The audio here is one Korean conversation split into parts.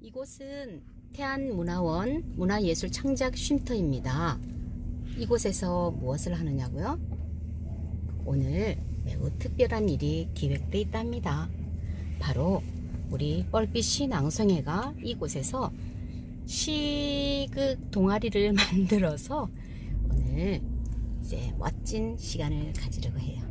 이곳은 태안문화원 문화예술 창작 쉼터입니다. 이곳에서 무엇을 하느냐고요? 오늘 매우 특별한 일이 기획되어 있답니다. 바로 우리 뻘빛 시낭송회가 이곳에서 시극 동아리를 만들어서 오늘 이제 멋진 시간을 가지려고 해요.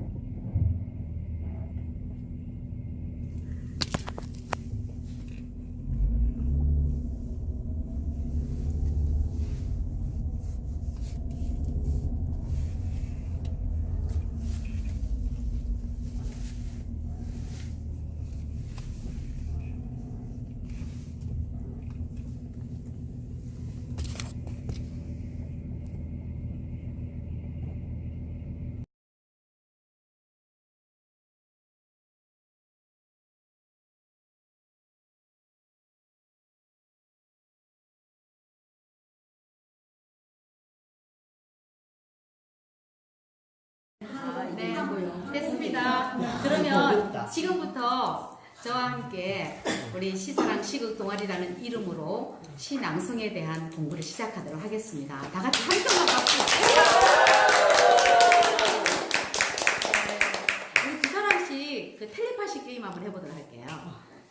네, 됐습니다. 그러면 지금부터 저와 함께 우리 시사랑 시극 동아리라는 이름으로 시낭송에 대한 공부를 시작하도록 하겠습니다. 다 같이 함성과 박수. 우리 두 사람씩 그 텔레파시 게임 한번 해보도록 할게요.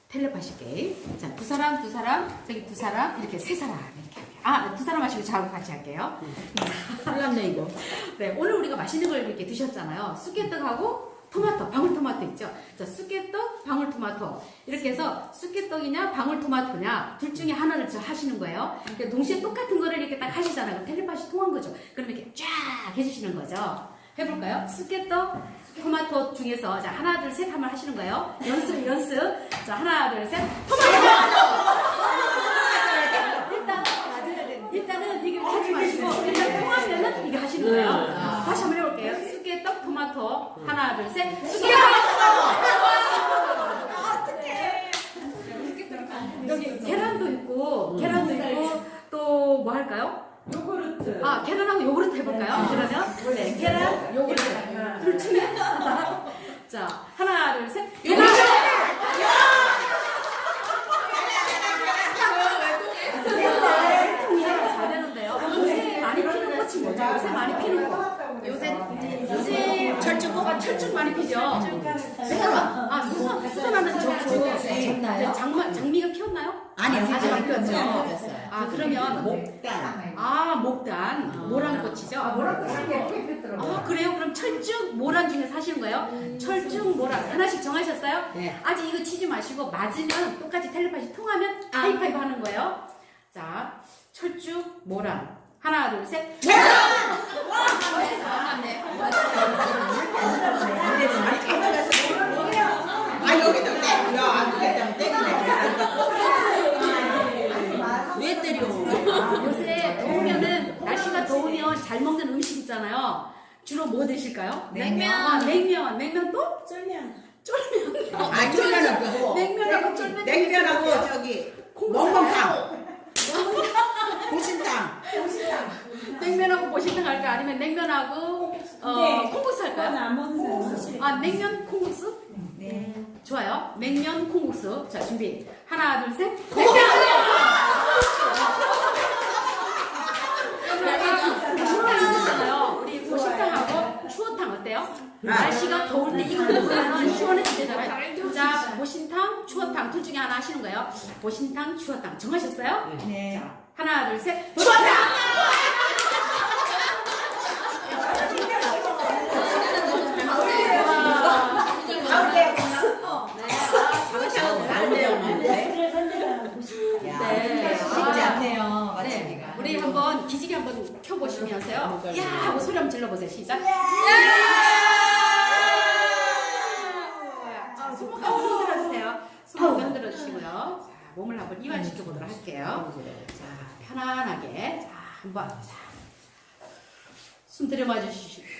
텔레파시 게임. 자, 두 사람, 저기 두 사람, 이렇게 세 사람 이렇게 할게요. 아, 두 사람 하시고 저하고 같이 할게요. 몰랐네 이거. 네, 오늘 우리가 맛있는 걸 이렇게 드셨잖아요. 쑥개떡하고 토마토, 방울토마토 있죠? 자, 쑥개떡, 방울토마토. 이렇게 해서 쑥개떡이냐, 방울토마토냐, 둘 중에 하나를 하시는 거예요. 그러니까 동시에 똑같은 거를 이렇게 딱 하시잖아요. 그럼 텔레파시 통한 거죠. 그럼 이렇게 쫙 해주시는 거죠. 해볼까요? 쑥개떡, 토마토 중에서, 자, 하나, 둘, 셋 하면 하시는 거예요. 연습. 자, 하나, 둘, 셋. 토마토! 일단은 이게 하지 마시고 일단 통하면은 이게 하시는 거예요. 다시 한번 해볼게요. 쑥개떡, 토마토. 하나, 둘, 셋. 쑥개떡! 어떡해. 여기 계란도 있고 또 뭐 할까요? 요구르트. 아, 계란하고 요구르트 해볼까요? 그러면 네, 계란, 요구르트. 둘 중에 하나. 자, 하나, 둘, 셋. 요구르트! 요새 많이 피는 거. 요새 철쭉 많이 피죠. 수선하는 장미가 피었나요? 아니 아직 안 피었죠. 아, 그러면 목단, 모란꽃이죠. 아, 그래요? 그럼 철쭉, 모란 중에 사시는 거예요? 철쭉, 모란 하나씩 정하셨어요? 네. 아직 이거 치지 마시고 맞으면 똑같이 텔레파시 통하면 하이파이브 하는 거예요. 자, 철쭉, 모란. 하나, 둘, 셋. 아 여기도 때려. 안 때리면 때리네. 왜 때려? 요새 더우면은 날씨가 더우면 잘 먹는 음식 있잖아요. 주로 뭐 드실까요? 냉면. 아, 냉면 또? 쫄면. 아, 쫄면은 그거. 냉면하고 쫄면. 냉면하고 저기 멍멍탕. 보신탕. 냉면하고 보신탕 할까? 아니면 냉면하고 콩국수 할까요? 안 먹는 사람. 아, 냉면 콩국수? 네. 좋아요. 냉면 콩국수. 자, 준비. 하나, 둘, 셋. 우리 보신탕하고 추어탕 어때요? 날씨가 더울 때 이거 먹으면 시원해지잖아요. 자, 보신탕, 추어탕 둘 중에 하나 하시는 거예요. 보신탕, 추어탕 정하셨어요? 네. 자, 하나, 둘, 셋. 추어탕! 쉽지 않네요. 네, 우리 한번 기지개 한번 켜보시면서요. 야! 하고 소리 한번 질러보세요. 시작. 손목 한번 흔들어주세요. 손목 흔들어 주시고요. 자, 몸을 한번 이완시켜 보도록 할게요. 자, 편안하게. 자, 한번. 숨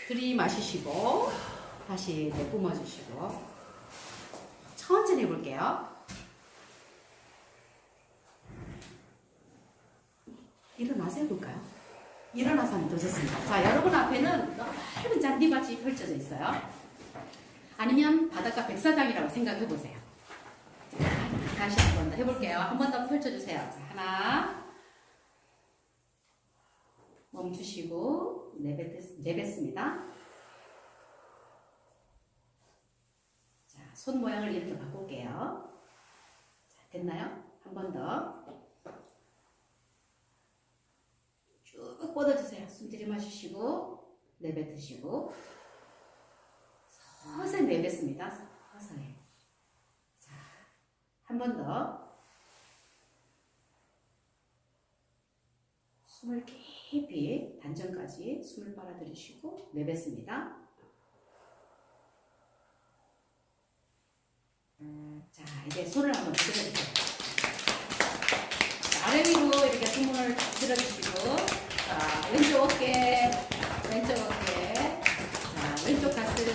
들이마시시고, 다시 내뿜어주시고, 천천히 해볼게요. 일어나서 해볼까요? 일어나서 하면 더 좋습니다. 자, 여러분 앞에는 넓은 잔디밭이 펼쳐져 있어요. 아니면 바닷가 백사장이라고 생각해보세요. 자, 다시 한 번 더 해볼게요. 한 번 더 펼쳐주세요. 자, 하나. 멈추시고 내뱉습니다. 자, 손 모양을 이렇게 바꿀게요. 자, 됐나요? 한 번 더. 쭉 뻗어주세요. 숨 들이마시시고 내뱉으시고 서서히 내뱉습니다. 서서히. 자, 한 번 더. 숨을 깊이 단전까지 숨을 빨아들이시고 내뱉습니다. 자, 이제 손을 한번 들어주세요. 아래 위로 이렇게 손을 들어주시고, 자, 왼쪽 어깨, 자, 왼쪽 가슴,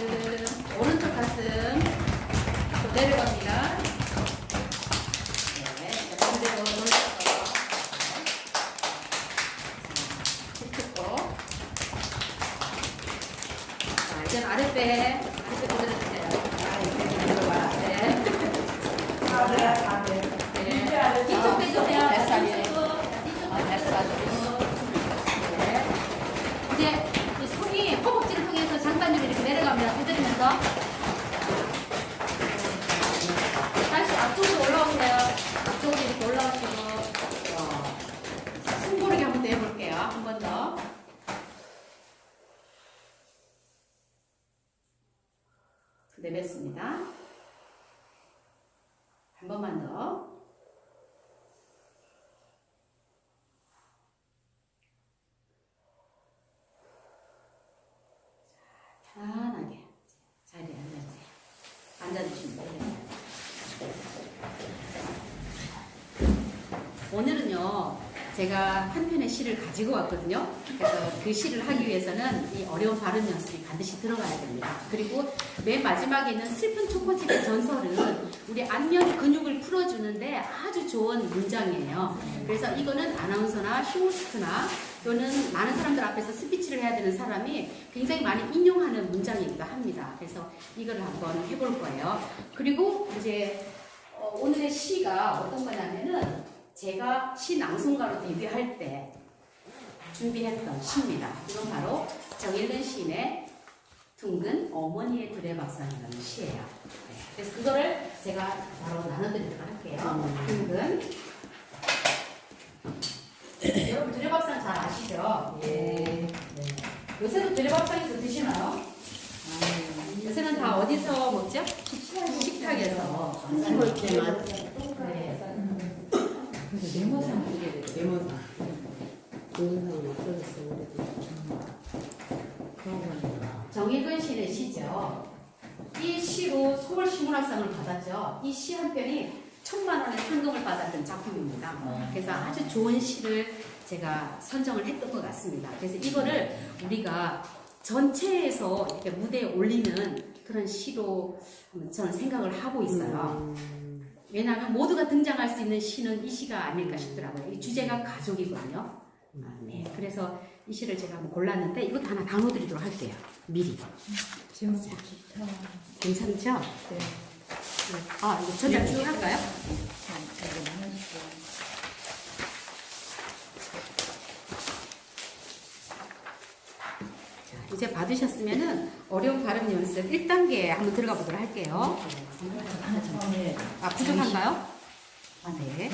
오른쪽 가슴, 또 내려갑니다. 네, 이제 반대로 돌려서. 자, 이제 아랫배 들어주세요. 네. 네. 뒤쪽 빼주세요. 네. 이제 이 손이 허벅지를 통해서 장단으로 이렇게 내려갑니다. 해드리면서 다시 앞쪽으로 올라오세요. 앞쪽으로 이렇게 올라오시고 숨 고르기 한번 더 해볼게요. 한 번 더. 내뱉습니다. 한 번만 더. 편하게 자리에 앉아주세요. 앉아주시면 되겠습니다. 오늘은요, 제가 한 편의 시를 가지고 왔거든요. 그래서 그 시를 하기 위해서는 이 어려운 발음 연습이 반드시 들어가야 됩니다. 그리고 맨 마지막에 있는 슬픈 초코칩의 전설은 우리 안면 근육을 풀어주는데 아주 좋은 문장이에요. 그래서 이거는 아나운서나 쇼호스트나 또는 많은 사람들 앞에서 스피치를 해야 되는 사람이 굉장히 많이 인용하는 문장이기도 합니다. 그래서 이걸 한번 해볼 거예요. 그리고 이제 오늘의 시가 어떤 거냐면은 제가 시 낭송가로 데뷔할 때 준비했던 시입니다. 이건 바로 정일근 시인의 둥근 어머니의 두레박상이라는 시예요. 네. 그래서 그거를 제가 바로 나눠드리도록 할게요. 둥근. 여러분 두레박상 잘 아시죠? 예. 네. 요새도 두레박상에서 드시나요? 요새는 다 어디서 먹죠? 식탁에서. 먹을 때만. 네. 네모상 그게 돼. 네모상. 동영상은 없어졌어 그래도. 정일근 시인의 시죠. 이 시로 서울시문학상을 받았죠. 이 시 한 편이 1,000만 원의 상금을 받았던 작품입니다. 그래서 아주 좋은 시를 제가 선정을 했던 것 같습니다. 그래서 이거를 우리가 전체에서 이렇게 무대에 올리는 그런 시로 저는 생각을 하고 있어요. 왜냐하면 모두가 등장할 수 있는 시는 이 시가 아닐까 싶더라고요. 이 주제가 가족이거든요. 네, 그래서 이 시를 제가 한번 골랐는데 이것도 하나 나눠드리도록 할게요. 미리. 제목이 좋다. 괜찮죠? 네. 아, 이거 전달 쭉 할까요? 자, 이제 받으셨으면은 어려운 발음 연습 1단계 한번 들어가 보도록 할게요. 아, 부족한가요? 아, 네.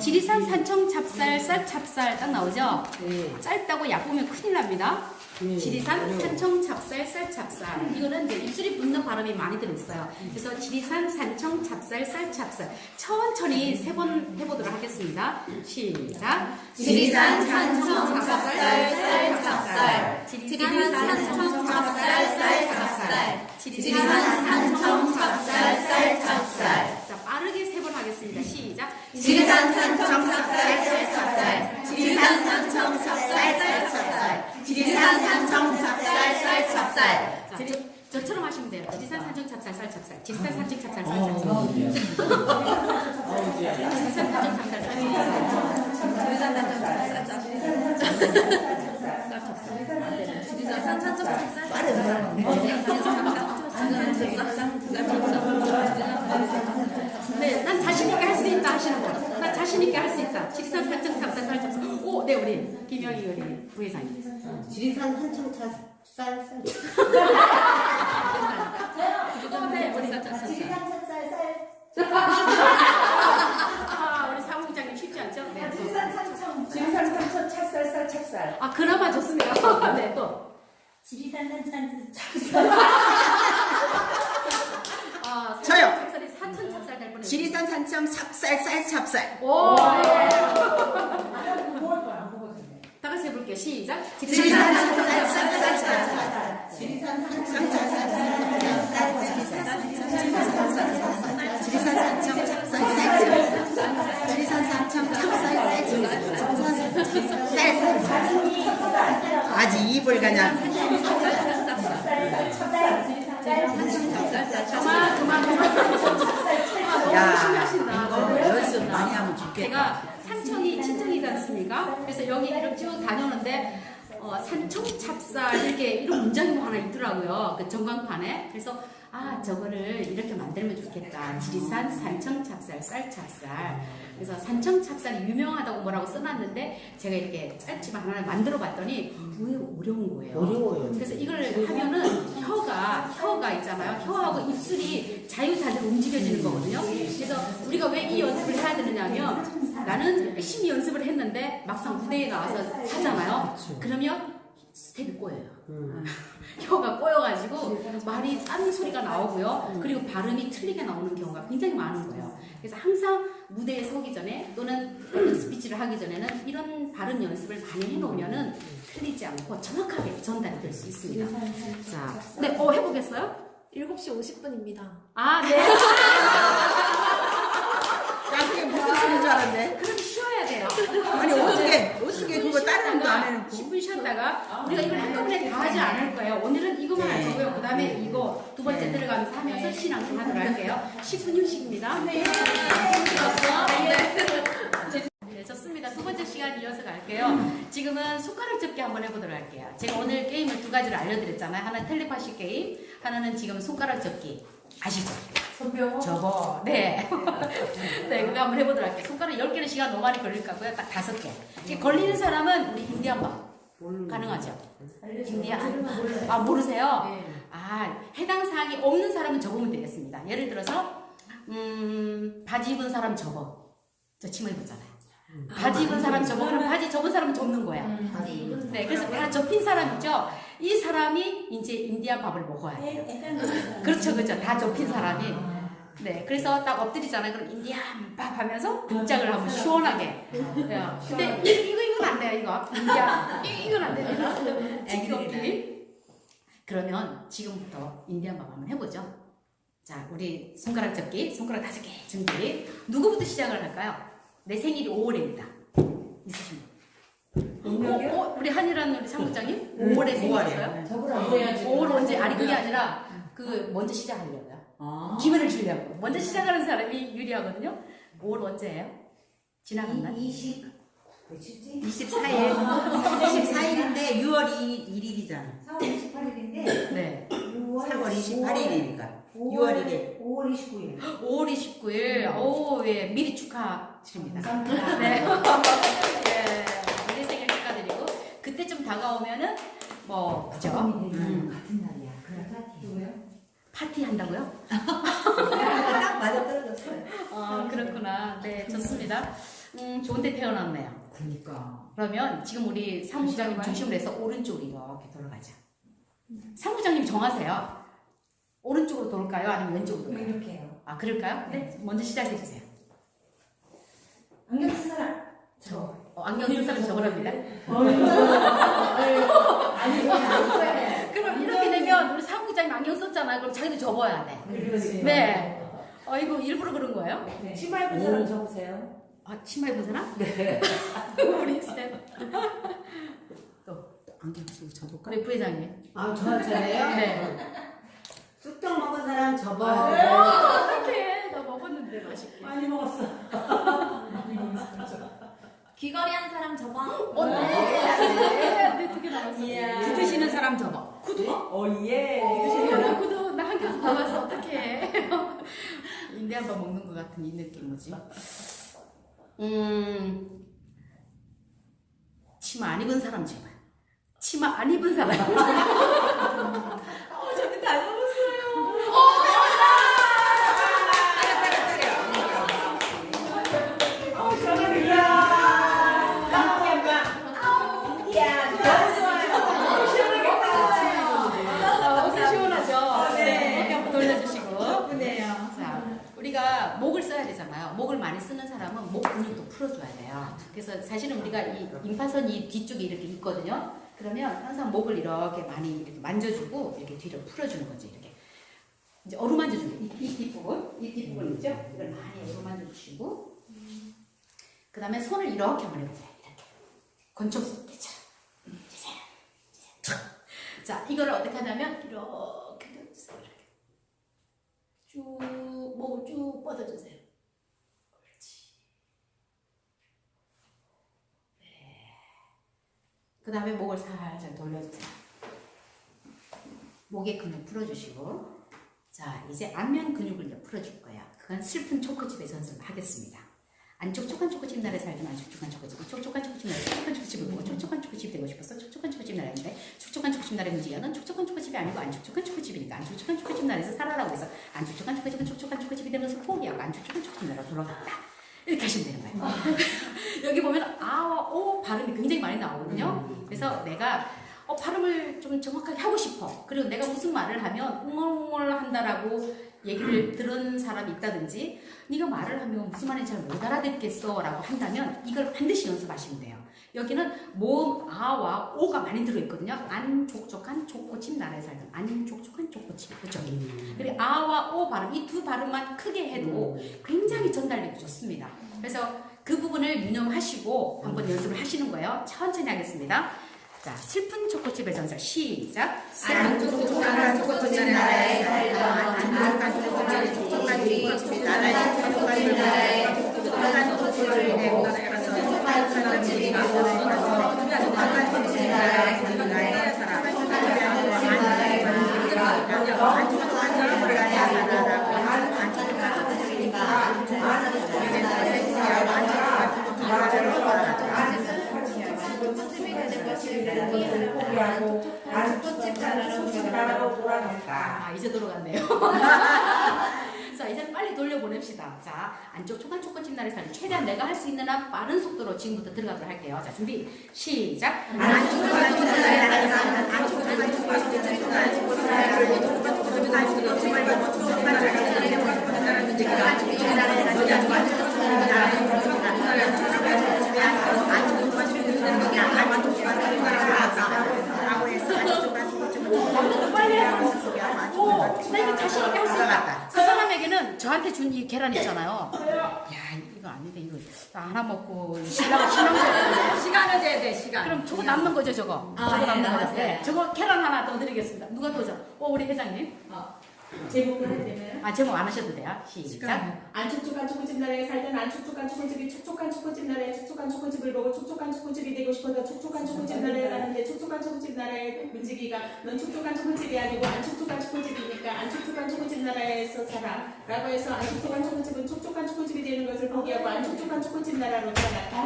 지리산 산청 찹쌀 쌀찹쌀 딱 나오죠? 네. 짧다고 얕보면 큰일 납니다. 지리산 산청 찹쌀 쌀찹쌀. 이거는 이제 입술이 붙는 발음이 많이 들어있어요. 그래서 지리산 산청 찹쌀 쌀찹쌀. 천천히 3번 해보도록 하겠습니다. 시작. 지리산 산청 찹쌀 쌀찹쌀 지리산 산청 찹쌀 쌀찹쌀 지리산 산청 찹쌀 쌀찹쌀. 자, 빠르게 3번 하겠습니다. 시작. 지리산 산청 찹쌀 쌀찹쌀 지리산 산청 찹쌀 쌀찹쌀 지리산 산청 찹쌀 쌀찹쌀. 자, 저처럼 하시면 돼요. 지리산 산청 찹쌀 쌀찹쌀. 지리산 산청 찹쌀 쌀찹쌀. 지리산 산청 찹쌀 네, 난 자신있게 할 수 자신있게 할 수 있다. 지리산 산청 찹쌀 쌀찹쌀. 오, 네, 우리 김영희 우리 부회장님. 지리산 산청차 쌀. 네, 우리 쌀쌀쌀. 지리산 찹쌀 우리 사무국장님 쉽지 않죠? 네. 또. 지리산 산청 찹쌀 찹쌀. 그나마 좋습니다. 네, 또. 지리산 산청 저요. 찹쌀이 사천 찹쌀 될 뻔했어요. 지리산 산청 찹쌀 쌀 찹쌀. 오, 네. 먹을 거야 안 먹어도 돼. 다 같이 해볼게요. 시작. 지리산 찹쌀 쌀 쌀. 지리산 쌀 쌀 쌀. 지리산 산청 찹쌀 쌀. 지리산 산청 찹쌀 쌀. 아직 입을 그냥. 야, 연습 많이 하면 좋겠다. 제가 산청이 친정이지 않습니까? 그래서 여기 이렇게 쭉 다녀오는데 산청 찹쌀 이런 문장이 하나 있더라고요. 그 전광판에. 그래서 저거를 이렇게 만들면 좋겠다. 지리산 산청 찹쌀 쌀찹쌀. 그래서 산청 찹쌀이 유명하다고 뭐라고 써놨는데 제가 이렇게 짤집 하나를 만들어 봤더니 왜 어려운 거예요. 어려워요. 그래서 이걸 하면은 혀가 있잖아요. 혀하고 입술이 자유자재로 움직여지는 거거든요. 그래서 우리가 왜 이 연습을 해야 되느냐면 나는 열심히 연습을 했는데 막상 무대에 나와서 하잖아요. 그러면 스텝이 꼬여요. 혀가 꼬여가지고 말이 딴 소리가 나오고요. 그리고 발음이 틀리게 나오는 경우가 굉장히 많은 거예요. 그래서 항상 무대에 서기 전에 또는 스피치를 하기 전에는 이런 발음 연습을 많이 해놓으면은 틀리지 않고 정확하게 전달이 될 수 있습니다. 자, 네, 해보겠어요? 7시 50분입니다. 네. 야, 그게 무슨 소리인 줄 알았네. 그럼 쉬어야 돼요. 아니, 어떻게 그거 다른 것도 안 해놓고. 10분 쉬었다가 우리가 이걸 한꺼번에 다 하지 않을 거예요. 오늘은 이거만 할 거고요. 그 다음에 이거 두 번째 들어가면서 하면서 신앙을 하도록 할게요. 10분 휴식입니다. 네. 네, 좋습니다. 두 번째 시간 이어서 갈게요. 지금은 손가락 접기 한번 해보도록 할게요. 제가 오늘 게임을 두 가지를 알려드렸잖아요. 하나는 텔레파시 게임, 하나는 지금 손가락 접기. 아시죠? 손병호? 접어. 네. 네, 그거 한번 해보도록 할게요. 손가락 10개는 시간 너무 많이 걸릴 것 같고요. 딱 5개. 이게 걸리는 사람은 우리 인디안 밥. 가능하죠? 인디안. 모르세요? 해당 사항이 없는 사람은 접으면 되겠습니다. 예를 들어서, 바지 입은 사람 접어. 저 치마 입었잖아요. 바지 입은 사람 접어. 그럼 바지 접은 사람은 접는 거야. 네, 그래서 다 접힌 사람 있죠? 이 사람이 이제 인디안 밥을 먹어야 돼요. 그렇죠. 다 접힌 사람이. 네, 그래서 딱 엎드리잖아요. 그럼 인디안 밥 하면서 동작을 한번 시원하게. 근데 이건 안 돼요, 이거. 인디안. 이건 안 됩니다. 애기 덮기. 그러면 지금부터 인디안 밥 한번 해보죠. 자, 우리 손가락 접기, 손가락 5개 준비. 누구부터 시작을 할까요? 내 생일이 5월입니다. 있으신 분? 우리 한이라는 우리 사무장님? 5월에 생일이었어요? 5월 언제? 아니, 그게 아니라, 먼저 시작하려고요. 기회를 주려고. 먼저 시작하는 사람이 유리하거든요? 5월 언제예요? 지나갔나? 24일. 24일인데 6월 1일이잖아. 4월 28일인데 네. 4월 28일이니까. 6월 1일. 5월 29일 5월 29일. 예, 미리 축하드립니다. 감사합니다. 네. 예, 우리 생일 축하드리고, 그때쯤 다가오면은, 그죠? 같은 날이야. 그래, 파티. 파티 한다고요? 딱 맞아 떨어졌어요. 그렇구나. 네, 좋습니다. 좋은데 태어났네요. 그니까. 그러면 지금 우리 사무장님 중심으로 해서 오른쪽으로 이렇게 돌아가자. 사무장님 정하세요. 오른쪽으로 돌까요? 아니면 왼쪽으로 돌까요? 이렇게 해요. 그럴까요? 네. 먼저 시작해주세요. 안경 쓴 사람 안경 쓴 사람 적으랍니다. 그럼 이렇게 되면 우리 사무장님 안경 썼잖아요. 그럼 자기도 접어야 돼. 네. 이거 일부러 그런 거예요? 치마 입은 사람 적으세요. 치마 입은 사람? 네. 우리 쌤. 안경 쓰고 접을까? 우리 부회장님. 저예요? 네. 쑥떡 먹은 사람 접어. 어떡해. 나 먹었는데 맛있게. 많이 먹었어. 귀걸이 한 사람 접어. 네, 2개 남았어. 구 드시는 사람 접어. 예. 구두 나 한 개도 남았어. 어떡해. 인디 한번 먹는 것 같은 이 느낌 뭐지? 치마 안 입은 사람 제발. 치마 안 입은 사람. 저는 다 먹었어요. 어때 시원하죠? 네. 이렇게 한번 돌려주시고. 예쁘네요. 자, 우리가 목을 써야 되잖아요. 목을 많이 쓰는 사람은 목 근육도 풀어줘야 돼요. 그래서 사실은 우리가 이 임파선 이 뒤쪽에 이렇게 있거든요. 그러면 항상 목을 이렇게 많이 이렇게 만져주고 이렇게 뒤로 풀어주는 거지. 이렇게 이제 어루만져주는 거. 이 뒷부분 있죠? 이걸 많이 어루만져주시고. 그 다음에 손을 이렇게 한번 해보세요. 이렇게 권총수처럼. 자, 이거를 어떻게 하냐면 이렇게 해주세요. 이렇게 쭉 목을 쭉 뻗어주세요. 그렇지. 네. 그 다음에 목을 살살 돌려주세요. 목의 근육 풀어주시고, 자, 이제 안면 근육을 이제 풀어줄 거예요. 그건 슬픈 초코칩의 전선을 하겠습니다. 안 촉촉한 초코칩 나라에 살던 안 촉촉한 초코칩, 촉촉한 초코칩 나라에 촉촉한 초코칩을 보고 촉촉한 초코칩 되고 싶어서 촉촉한 초코칩 나라인데, 촉촉한 초코칩 나라의 문제는 촉촉한 초코칩이 아니고 안 촉촉한 초코칩이니까 안 촉촉한 초코칩 나라에서 살아라고 해서 안 촉촉한 초코칩은 촉촉한 초코칩이 되면서 포기하고 안 촉촉한 초코칩 나라로 돌아갔다. 이렇게 하시면 되는 거예요. 여기 보면 아와 오 발음이 굉장히 많이 나오거든요. 그래서 내가 발음을 좀 정확하게 하고 싶어. 그리고 내가 무슨 말을 하면 웅얼웅얼 한다라고 얘기를 들은 사람이 있다든지, 네가 말을 하면 무슨 말인지 잘 못 알아듣겠어 라고 한다면 이걸 반드시 연습하시면 돼요. 여기는 모음 아와 오가 많이 들어있거든요. 안 촉촉한 초코칩 나라에 살던 안 촉촉한 초코칩. 그렇죠? 그리고 아와 오 발음, 이 두 발음만 크게 해도 굉장히 전달력이 좋습니다. 그래서 그 부분을 유념하시고 한번 연습을 하시는 거예요. 천천히 하겠습니다. 자, 슬픈 초코칩의 전설 시작. 안 촉촉한 초코칩 나라에 살던 안 촉촉한 초코칩 나라에 촉촉한 나라에 촉촉한 초코칩을 내고 촉촉한 초코칩이 되고 싶어서 촉촉한 초코칩 나라에 나라에 살아. 안 촉촉한 초코칩 나라에 살아라고 안 촉촉한 초코칩이니까 안 촉촉한 초코칩 나라에 살아. 안 촉촉한 초코칩 나라로 살아. 초코칩이 되는 것을 포기하고 안 초코칩 나라로 돌아간다. 아, 이제 돌아갔네요. 자, 이제 빨리 돌려보냅시다. 자, 안 촉촉한 초코칩 나라에 살던 최대한 내가 할 수 있는 한 빠른 속도로 지금부터 들어가도록 할게요. 자, 준비 시작. 안 촉촉한 초코칩 나라에 살던 안 촉촉한 초코칩 나라에 촉촉한 초코칩을 촉촉한 초코칩을 안 촉촉한 초코칩을 촉촉한 초코칩을 안 촉촉한 나 이거 자신있게 할 수 있다. 그 사람에게는 저한테 준 이 계란 있잖아요. 야, 이거 아닌데 이거 하나 먹고 신랑 시간을 줘야 돼, 시간. 그럼 저거 남는 거죠, 저거? 저거 남는 거죠. 네. 저거 계란 하나 더 드리겠습니다. 누가 도전? 우리 회장님. 제목을 해야 되나요? 아, 제목 안 하셔도 돼요. 시작. 안 촉촉한 초코칩 나라에 살던 안 촉촉한 초코칩이 촉촉한 초코칩 나라에 촉촉한 초코칩을 보고 촉촉한 초코칩이 되고 싶어서 촉촉한 초코칩 나라에 가는데 촉촉한 초코칩 나라의 문지기가 넌 촉촉한 초코칩이 아니고 안 촉촉한 초코칩이니까 안 촉촉한 초코칩 나라에서 살아 라고 해서 안 촉촉한 초코칩은 촉촉한 초코칩이 되는 것을 포기하고 안 촉촉한 초코칩 나라로 돌아갔다.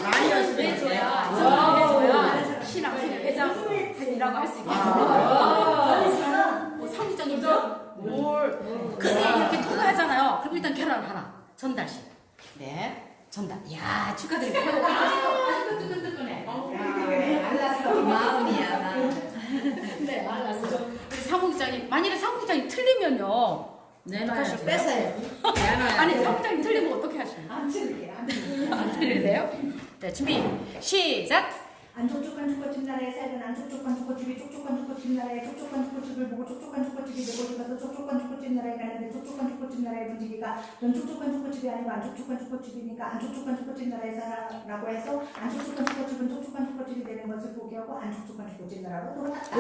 많이 연습해줘야 신랑 회장이라고 할 수 있겠죠. 상기장이죠? 뭘 크게 이렇게 통과하잖아요. 그럼 일단 계란 하나 전달식. 네, 전달. 이야, 축하드립니다. 아직도 뜨끈뜨끈해. 알랐어. 마음이야. 네, 말랐어. 우리 사무국장님, 만일에 사무국장님 틀리면요. 내놔야죠. 뺏어요. 아니, 사무국장님 틀리면 어떻게 하시나요? 안 틀릴게. 안 틀리세요? 네, 준비 시작. 안 촉촉한 초코칩 나라에 살던 안 촉촉한 초코칩이 촉촉한 초코칩 나라에 촉촉한 초코칩을 보고 촉촉한 초코칩이 되고 싶어서 촉촉한 초코칩 나라에 가는데 촉촉한 초코칩 나라의 문지기가 넌 촉촉한 초코칩이 아니고 안 촉촉한 초코칩이니까 안 촉촉한 초코칩 나라에 살아라고 해서 안 촉촉한 초코칩은 촉촉한 초코칩이 되는 것을 포기하고 안 촉촉한 초코칩 나라로 돌아갔다.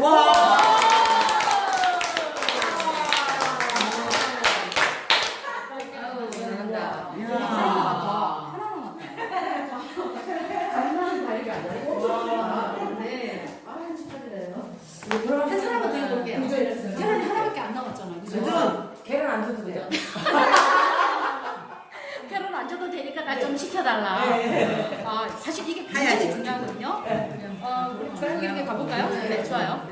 한 사람만 더 해볼게요. 계란이 하나밖에 안 남았잖아요. 그죠? 계란 맞춰달라. 사실 이게 굉장히 해야지. 중요하거든요. 우리 조용히 가볼까요? 네, 좋아요.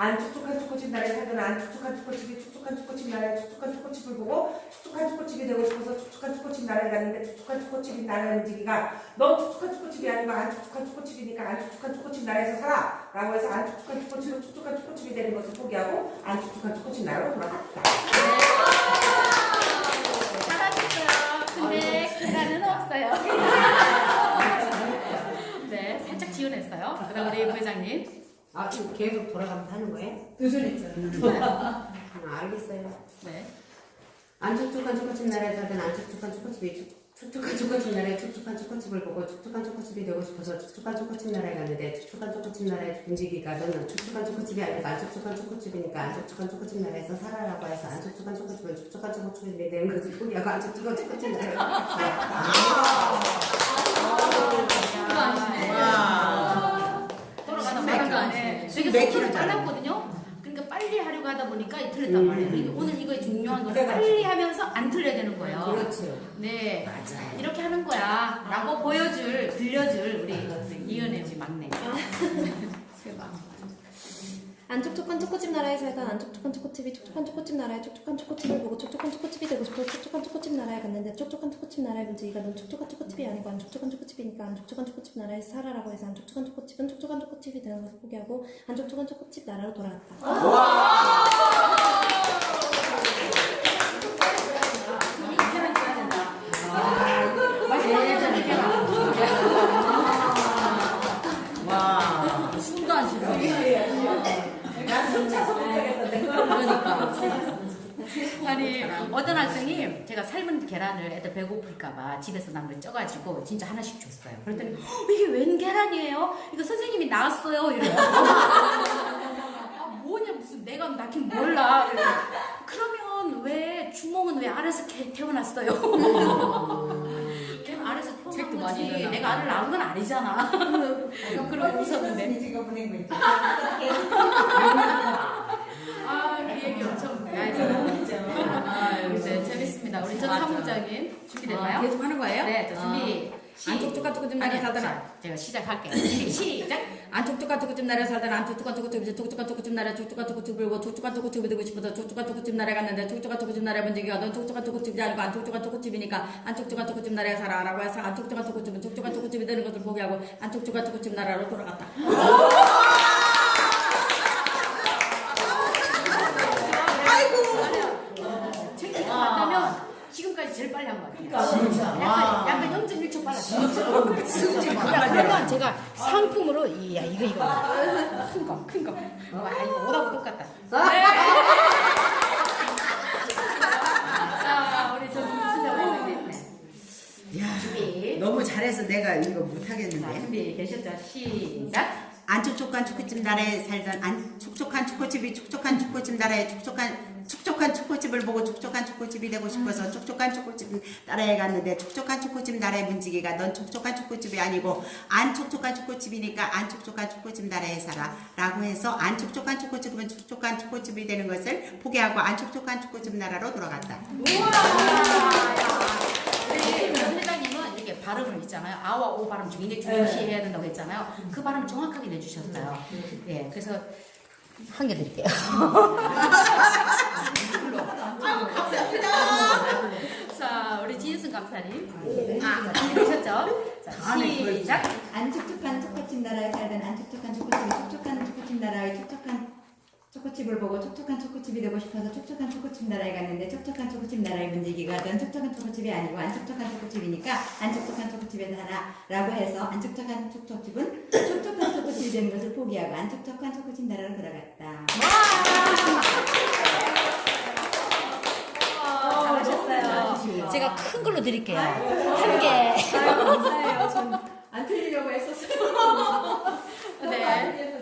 안 촉촉한 초코칩 나라에 살던 안 촉촉한 초코칩이 촉촉한 초코칩 나라에 촉촉한 초코칩을 보고 촉촉한 초코칩이 되고 싶어서 촉촉한 초코칩 나라에 갔는데 촉촉한 초코칩이 나라의 움직이가 넌 촉촉한 초코칩이 아니고 안 촉촉한 초코칩이니까 안 촉촉한 초코칩 나라에서 살아 라고 해서 안 촉촉한 초코칩은 촉촉한 초코칩이 되는 것을 포기하고 안 촉촉한 초코칩 나라로 돌아갔다. 잘하셨어요. 근데 계란은 없어요. 네, 살짝 지원했어요. 그다음 우리 부회장님. 지금 계속 돌아가면서 하는 거예요? 도전 있잖아. 알겠어요. 네. 안 촉촉한 초코칩 나라에 살던 안 촉촉한 초코칩이 촉촉한 초코칩 나라에 촉촉한 초코칩을 보고 촉촉한 초코칩이 되고 싶어서 촉촉한 초코칩 나라에 갔는데 촉촉한 초코칩 나라의 분위기가 너는 촉촉한 초코칩이 아니고 안 촉촉한 초코칩이니까 안 촉촉한 초코칩 나라에서 살아라고 해서 안 촉촉한 초코칩은 촉촉한 초코칩이 되는 것을 포기하고 안 촉촉한 초코칩 나라에 돌아가다 말아가 되게 속도가 빨랐거든요. 그러니까 빨리 하려고 하다 보니까 틀렸단 말이에요. 그러니까 오늘 이거의 중요한 건 빨리 하면서 안 틀려야 되는 거예요. 그렇죠. 네, 맞아요. 이렇게 하는 거야 라고 들려줄 우리 이은혜 우리 막내. 안 촉촉한 초코칩 나라에 살던 안 촉촉한 초코칩이 촉촉한 초코칩 나라에 촉촉한 초코칩을 보고 촉촉한 초코칩이 되고 싶어 촉촉한 초코칩 나라에 갔는데 촉촉한 초코칩 나라의 문제가 넌 촉촉한 초코칩이 아니고 안 촉촉한 초코칩이니까 안 촉촉한 초코칩 나라에서 살아라고 해서 안 촉촉한 초코칩은 촉촉한 초코칩이 되는 것을 포기하고 안 촉촉한 초코칩 나라로 돌아갔다. 숨도 안 쉬고. 난 숨차서 못하겠던데. 그러니까. 아니 어떤 학생이 제가 삶은 계란을 애들 배고플까봐 집에서 난 걸 쪄가지고 진짜 하나씩 줬어요. 그랬더니 이게 웬 계란이에요? 이거 선생님이 나왔어요. 이래요. 뭐냐 무슨 내가 낳긴 몰라. 이래요. 그러면 왜 주몽은 왜 알아서 태어났어요? 걔는 알아서 태어난 거지. 내가 알을 낳은 건 아니잖아. 그러고 웃었는데. 제가 보낸 거 있죠. 그 얘기 엄청 야했어요. 네, 재밌습니다. 우리 전 사무장님 준비됐나요? 계속 하는 거예요? 네, 자, 준비. 안 촉촉한 초코칩 나라에 살던 제가 시작할게요. 준비, 시작. 안 촉촉한 초코칩 나라에 살던 안 촉촉한 초코칩이 촉촉한 초코칩 나라에 촉촉한 초코칩을 보고 촉촉한 초코칩이 되고 싶어서 촉촉한 초코칩 나라에 갔는데 촉촉한 초코칩 나라의 문제가 넌 촉촉한 초코칩이 아니고 안 촉촉한 초코칩이니까 안 촉촉한 초코칩 나라에 살아라고 해서 안 촉촉한 초코칩은 촉촉한 초코칩이 되는 것을 포기하고 안 촉촉한 초코칩 나라로 돌아갔다. 체크가 맞다면 지금까지 제일 빨리 한 것 같아요. 진짜. 약간 0.1초 빨랐어요. 그러면 제가 상품으로 이거 큰 거. 와 이거 오다고 똑같다. 네. 자 우리 저 무슨 야, 준비. 너무 잘해서 내가 이거 자, 못하겠는데. 준비 되셨죠? 시작. 안 촉촉한 초코칩 나라에 살던 안 촉촉한 초코칩이 촉촉한 초코칩 나라에 촉촉한 초코칩을 보고 촉촉한 초코칩이 되고 싶어서 촉촉한 초코칩 나라에 갔는데 촉촉한 초코칩 나라의 문지기가 넌 촉촉한 초코칩이 아니고 안 촉촉한 초코칩이니까 안 촉촉한 초코칩 나라에 살아 라고 해서 안 촉촉한 초코칩은 촉촉한 초코칩이 되는 것을 포기하고 안 촉촉한 초코칩 나라로 돌아갔다. 우리 회장님은 이렇게 발음을 있잖아요. 아와 오 발음 중에 중요시해야 된다고 했잖아요. 그 발음 정확하게 내주셨어요. 네, 그래서 한 개 드릴게요. 자, 우리 진승 감사님. 되셨죠? 자, 시작. 안 촉촉한 초코칩 나라에 살던 안 촉촉한 초코칩이 촉촉한 초코칩 나라의 촉촉한 초코칩을 보고 촉촉한 초코칩이 되고 싶어서 촉촉한 초코칩 나라에 갔는데 촉촉한 초코칩 나라의 문지기가 넌 촉촉한 초코칩이 아니고 안 촉촉한 초코칩이니까 안 촉촉한 초코칩에 살아 라고 해서 안 촉촉한 초코칩은 촉촉한 초코칩이 되는 것을 포기하고 안 촉촉한 초코칩 나라로 돌아갔다. 잘하셨어요. 제가 큰 걸로 드릴게요. 한 개. 감사해요. 전 안 틀리려고 했었어요. 네.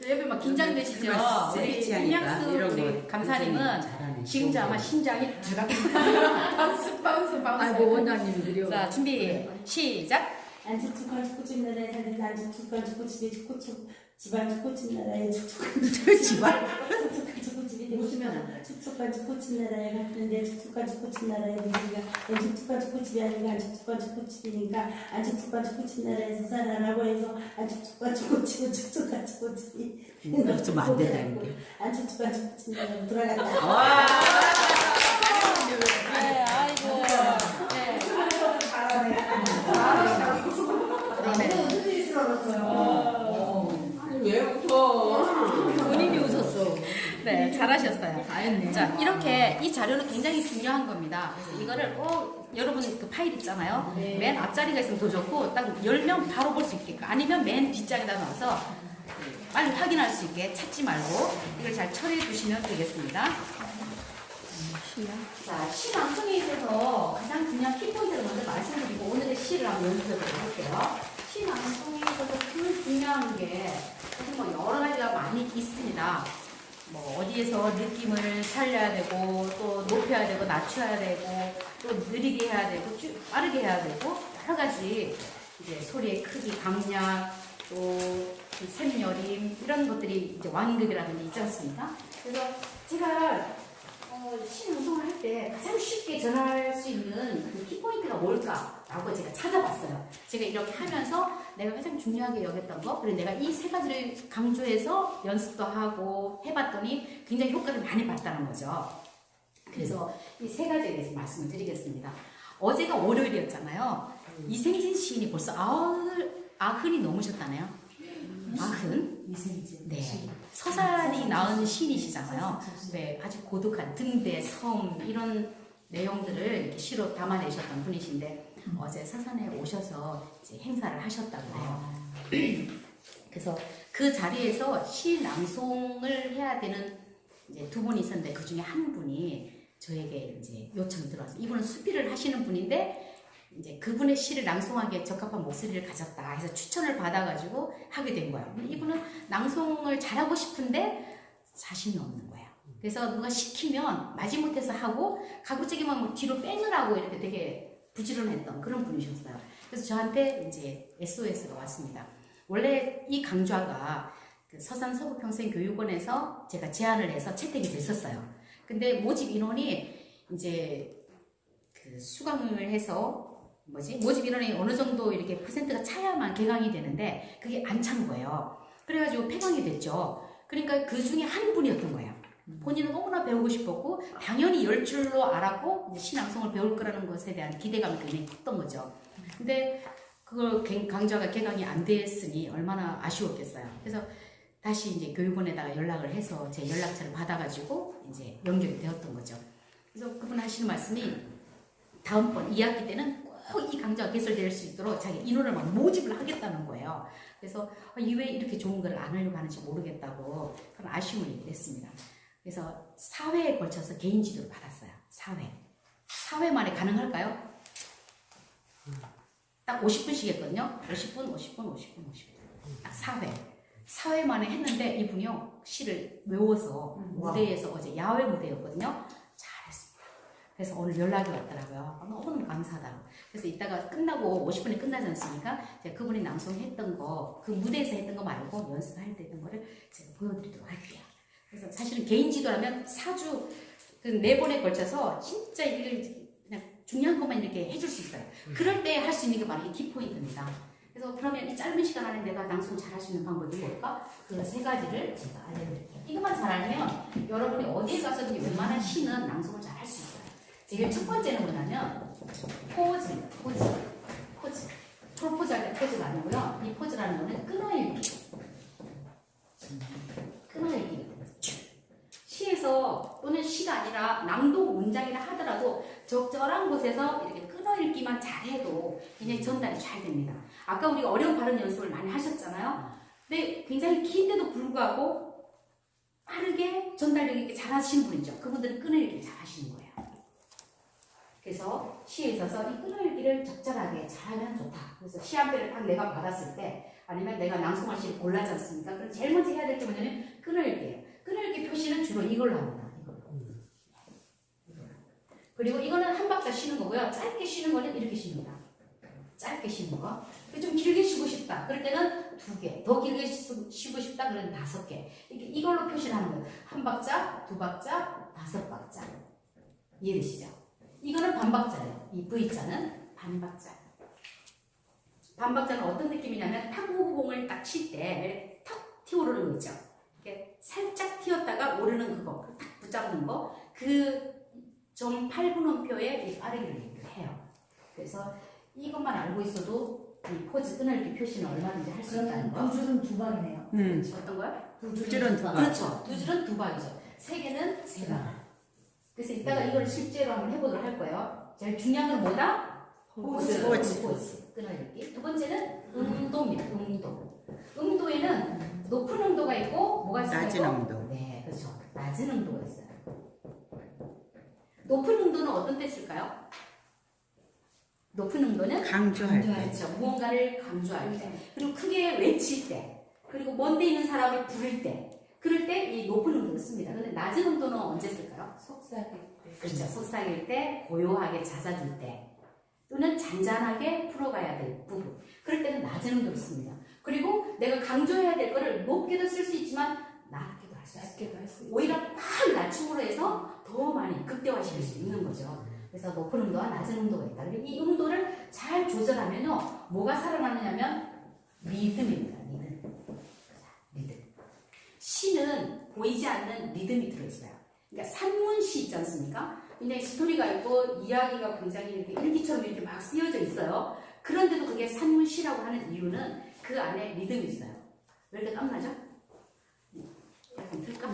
옆에 막 긴장되시죠? 우리 인양수 우리 감사님은 지금도 아마 심장이 바운스. 아이고 원장님 느려. 자, 준비 시작. 안 촉촉한 초코칩 나라에 살던 안 촉촉한 초코칩이 집안 초코칩 나라에 촉촉한 집안? 초코칩이 되고 웃으면 안 돼. 촉촉한 촉촉한 꽃집 나라에 갔는데 촉촉한 꽃집 나라에 문제가 넌 촉촉한 꽃집이 아니고 안 촉촉한 꽃집이니까 안 촉촉한 꽃집 나라에서 살아라고 해서 안 촉촉한 꽃집은 촉촉한 꽃집이 없으면 안 된다는 게. 안 촉촉한 꽃집 나라로 돌아간다. 네, 아이고. 네. 왜 웃어? 본인이 웃었어. 네, 잘하셨어요. 다 했네. 자, 이렇게 이 자료는 굉장히 중요한 겁니다. 그래서 이거를 꼭 여러분 그 파일 있잖아요. 맨 앞자리가 있으면 더 좋고 딱 10명 바로 볼 수 있게끔 아니면 맨 뒷자리에다 넣어서 빨리 확인할 수 있게 찾지 말고 이걸 잘 처리해 주시면 되겠습니다. 자, 시 방송에 있어서 가장 중요한 키포인트를 먼저 말씀드리고 오늘의 시를 한번 연습해 보도록 할게요. 시 방송에 있어서 그 중요한 게 사실 뭐 여러 가지가 많이 있습니다. 뭐 어디에서 느낌을 살려야 되고 또 높여야 되고 낮춰야 되고 또 느리게 해야 되고 빠르게 해야 되고 여러 가지 이제 소리의 크기, 강약 또 샘여림 이런 것들이 이제 완급이라든지 있지 않습니까? 그래서 제가 시 방송을 할 때 가장 쉽게 전할 수 있는 그 키포인트가 뭘까라고 제가 찾아봤어요. 제가 이렇게 하면서 내가 가장 중요하게 여겼던 거, 그리고 내가 이 세 가지를 강조해서 연습도 하고 해봤더니 굉장히 효과를 많이 봤다는 거죠. 그래서 이 세 가지에 대해서 말씀을 드리겠습니다. 어제가 월요일이었잖아요. 이생진 시인이 벌써 아흔이 넘으셨다네요. 아흔? 이생진. 네. 서산이 낳은 시인이시잖아요. 네, 아주 고독한 등대, 섬 이런 내용들을 이렇게 시로 담아내셨던 분이신데 어제 서산에 오셔서 이제 행사를 하셨다고 해요. 그래서 그 자리에서 시 낭송을 해야 되는 이제 두 분이 있었는데 그 중에 한 분이 저에게 이제 요청이 들어왔어요. 이분은 수필을 하시는 분인데 이제 그분의 시를 낭송하기에 적합한 목소리를 가졌다 해서 추천을 받아가지고 하게 된 거예요. 근데 이분은 낭송을 잘하고 싶은데 자신이 없는 거예요. 그래서 누가 시키면 마지못해서 하고 가급적이면 뭐 뒤로 빼느라고 이렇게 되게 부지런했던 그런 분이셨어요. 그래서 저한테 이제 SOS가 왔습니다. 원래 이 강좌가 그 서산 서부평생교육원에서 제가 제안을 해서 채택이 됐었어요. 근데 모집 인원이 이제 그 수강을 해서 모집 인원이 어느 정도 이렇게 퍼센트가 차야만 개강이 되는데 그게 안 찬 거예요. 그래가지고 폐강이 됐죠. 그러니까 그 중에 한 분이었던 거예요. 본인은 너무나 배우고 싶었고 당연히 열 줄로 알았고 이제 신앙송을 배울 거라는 것에 대한 기대감이 굉장히 컸던 거죠. 근데 그걸 강좌가 개강이 안 됐으니 얼마나 아쉬웠겠어요. 그래서 다시 이제 교육원에다가 연락을 해서 제 연락처를 받아가지고 이제 연결이 되었던 거죠. 그래서 그분 하시는 말씀이 다음번 2학기 때는 꼭 이 강좌가 개설될 수 있도록 자기 인원을 막 모집을 하겠다는 거예요. 그래서 왜 이렇게 좋은 걸 안 하려고 하는지 모르겠다고 그런 아쉬움을 얘기했습니다. 그래서 4회에 걸쳐서 개인 지도를 받았어요. 4회 만에 가능할까요? 딱 50분씩 했거든요. 50분. 딱 4회 만에 했는데 이분이요 시를 외워서 무대에서 어제 야외 무대였거든요. 잘했습니다. 그래서 오늘 연락이 왔더라고요. 너무 감사하다고. 그래서 이따가 끝나고 50분에 끝나지 않습니까? 제가 그분이 낭송했던 거, 그 무대에서 했던 거 말고 연습할 때 했던 거를 제가 보여드리도록 할게요. 그래서 사실은 개인 지도라면 4주, 그 4번에 걸쳐서 진짜 이걸 그냥 중요한 것만 이렇게 해줄 수 있어요. 그럴 때 할 수 있는 게 바로 이 키포인트입니다. 그래서 그러면 이 짧은 시간 안에 내가 낭송 잘할 수 있는 방법이 뭘까? 그 3가지를 제가 알려드릴게요. 이것만 잘하면 여러분이 어디에 가서든지 웬만한 시는 낭송을 잘 할 수 있어요. 제일 첫 번째는 뭐냐면 포즈입니다. 포즈. 프로포즈 할 때 포즈가 아니고요. 이 포즈라는 거는 끊어읽기. 시에서 또는 시가 아니라 낭독 문장이라 하더라도 적절한 곳에서 이렇게 끊어읽기만 잘해도 굉장히 전달이 잘 됩니다. 아까 우리가 어려운 발음 연습을 많이 하셨잖아요. 근데 굉장히 긴데도 불구하고 빠르게 전달력 있게 잘 하시는 분이죠. 그분들은 끊어읽기 잘 하시는 거예요. 그래서 시에 있어서 이 끊어읽기를 적절하게 잘하면 좋다. 그래서 시 한 편을 딱 내가 받았을 때 아니면 내가 낭송할 시를 골라지 않습니까? 그럼 제일 먼저 해야 될 게 뭐냐면 끊어읽기예요. 끊어읽기 표시는 주로 이걸로 합니다. 이걸로. 그리고 이거는 한 박자 쉬는 거고요. 짧게 쉬는 거는 이렇게 쉽니다. 짧게 쉬는 거. 좀 길게 쉬고 싶다. 그럴 때는 2개, 더 길게 쉬고 싶다 그러면 5개. 이걸로 표시를 하는 거예요. 1박자, 2박자, 5박자. 이해되시죠? 이거는 반박자예요. 이 V자는 반박자. 반박자는 어떤 느낌이냐면 탁구공을 딱 칠 때 탁 튀어오르는 거 있죠. 이렇게 살짝 튀었다가 오르는 그거, 탁 붙잡는 거, 그 좀 8분음표에 빠르기를 해요. 그래서 이것만 알고 있어도 이 포즈 끊을기 표시는 얼마든지 할 수 있다는 거. 2줄은 2박이네요. 어떤 거요? 2줄은 2박. 그렇죠. 2줄은 2박이죠. 3개는 3박. 그래서 이따가 이걸 실제로 한번 해보도록 할 거예요. 제일 중요한 건 뭐다? 포즈. 끊어읽기. 두 번째는 음도입니다. 음도에는 높은 음도가 있고 뭐가 있어요? 낮은 음도. 네, 그렇죠. 낮은 음도가 있어요. 높은 음도는 어떤 때 쓸까요? 높은 음도는 강조할 때. 그렇죠. 무언가를 강조할 때. 그리고 크게 외칠 때. 그리고 먼데 있는 사람을 부를 때. 그럴 때 이 높은 음도를 씁니다. 근데 낮은 음도는 언제 쓸까요? 속삭일 때. 그렇죠. 속삭일 때, 고요하게 잦아들 때, 또는 잔잔하게 풀어가야 될 부분. 그럴 때는 낮은 음도를 씁니다. 그리고 내가 강조해야 될 거를 높게도 쓸 수 있지만 낮게도 할 수 있어요. 오히려 막 낮춤으로 해서 더 많이 극대화시킬 수 있는 거죠. 그래서 높은 음도와 낮은 음도가 있다. 그리고 이 음도를 잘 조절하면요, 뭐가 살아나느냐면 리듬입니다. 리듬. 시는 보이지 않는 리듬이 들어있어요. 그러니까 산문시 있지 않습니까? 굉장히 스토리가 있고 이야기가 굉장히 이렇게 일기처럼 이렇게 막 쓰여져 있어요. 그런데도 그게 산문시라고 하는 이유는 그 안에 리듬이 있어요. 왜 이렇게 땀나죠? 약간 틀까?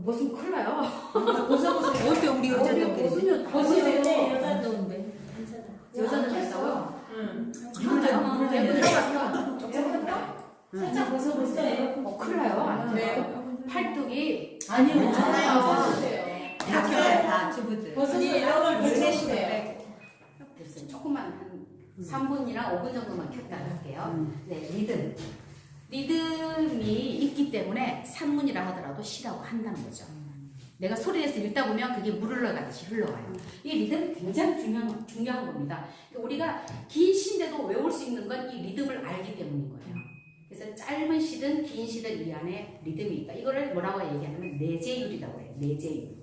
벗으면 큰일 나요. 어때 우리 여자들 벗으면 여자도 여자들 됐어요. 살짝 벗어보세요. 큰일 나요. 팔뚝이 아니요, 괜찮아요. 다 주부들. 벗어서 이걸 보내시네요. 됐어요. 조금만 한 3분이나 5분 정도만 켰다 할게요. 네, 리듬이 있기 때문에 산문이라 하더라도 시라고 한다는 거죠. 내가 소리내서 읽다 보면 그게 물 흘러가듯이 흘러가요. 이 리듬이 굉장히 중요한 겁니다. 우리가 긴 시인데도 외울 수 있는 건 이 리듬을 알기 때문인 거예요. 그래서 짧은 시든 긴 시든 이 안에 리듬이 있다. 이거를 뭐라고 얘기하냐면 내재율이라고 해요. 내재율.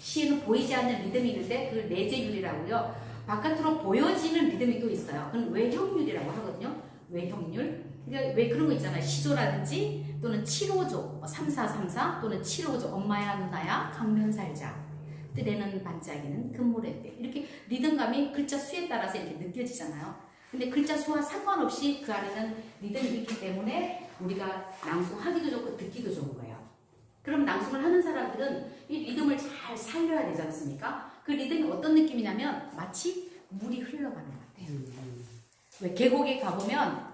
시에는 보이지 않는 리듬이 있는데 그걸 내재율이라고요. 바깥으로 보여지는 리듬이 또 있어요. 그건 외형률이라고 하거든요. 외형률. 그러니까 왜 그런 거 있잖아요. 시조라든지 또는 7호조, 3434 또는 7호조, 엄마야 누나야 강면 살자, 뜰에는 반짝이는 금모래 때, 이렇게 리듬감이 글자 수에 따라서 이렇게 느껴지잖아요. 근데 글자 수와 상관없이 그 안에는 리듬이 있기 때문에 우리가 낭송하기도 좋고 듣기도 좋은 거예요. 그럼 낭송을 하는 사람들은 이 리듬을 잘 살려야 되지 않습니까? 그 리듬이 어떤 느낌이냐면 마치 물이 흘러가는 것 같아요. 왜 계곡에 가보면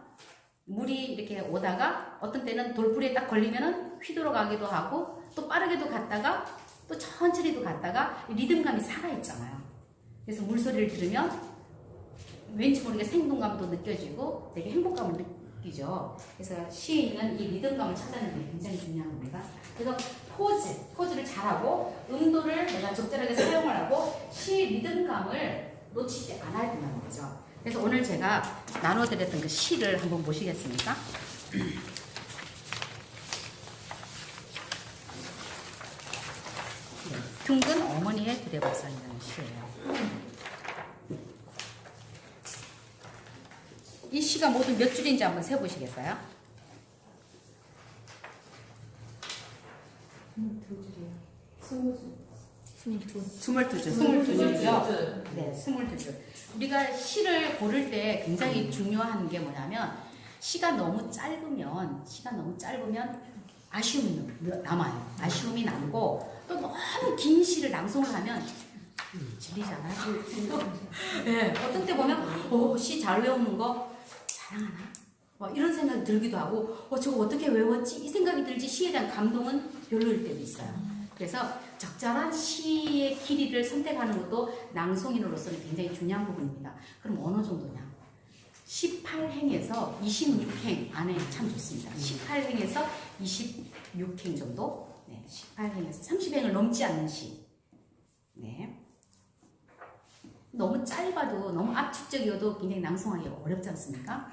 물이 이렇게 오다가 어떤 때는 돌부리에 딱 걸리면은 휘돌아가기도 하고 또 빠르게도 갔다가 또 천천히도 갔다가 리듬감이 살아있잖아요. 그래서 물소리를 들으면 왠지 모르게 생동감도 느껴지고 되게 행복감을 느끼죠. 그래서 시인은 이 리듬감을 찾아내는 게 굉장히 중요한 겁니다. 그래서 포즈를 잘하고 음도를 내가 적절하게 사용을 하고 시 리듬감을 놓치지 않아야 된다는 거죠. 그래서 오늘 제가 나눠드렸던 그 시를 한번 보시겠습니까? 둥근 어머니의 두레박산이라는 시예요. 이 시가 모두 몇 줄인지 한번 세보시겠어요? 22줄이죠? 네, 22줄. 우리가 시를 고를 때 굉장히 중요한 게 뭐냐면 시가 너무 짧으면 아쉬움이 남아요. 아쉬움이 남고 또 너무 긴 시를 낭송을 하면 질리잖아요. 네, 어떤 때 보면 시 잘 외우는 거 자랑하나? 뭐 이런 생각이 들기도 하고 저거 어떻게 외웠지? 이 생각이 들지 시에 대한 감동은 별로일 때도 있어요. 그래서 적절한 시의 길이를 선택하는 것도 낭송인으로서는 굉장히 중요한 부분입니다. 그럼 어느 정도냐? 18행에서 26행 안에 참 좋습니다. 18행에서 26행 정도? 네, 18행에서 30행을 넘지 않는 시. 네. 너무 짧아도, 너무 압축적이어도 굉장히 낭송하기 어렵지 않습니까?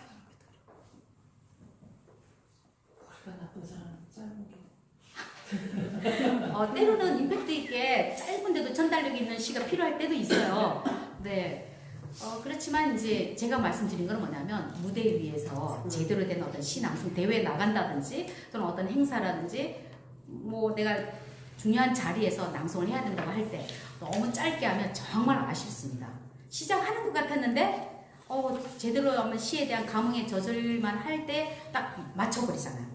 때로는 임팩트 있게 짧은데도 전달력 있는 시가 필요할 때도 있어요. 네. 그렇지만 이제 제가 말씀드린 건 뭐냐면 무대 위에서 제대로 된 어떤 시 낭송 대회에 나간다든지 또는 어떤 행사라든지 뭐 내가 중요한 자리에서 낭송을 해야 된다고 할 때 너무 짧게 하면 정말 아쉽습니다. 시작하는 것 같았는데 제대로 한번 시에 대한 감흥에 젖을만 할 때 딱 맞춰버리잖아요.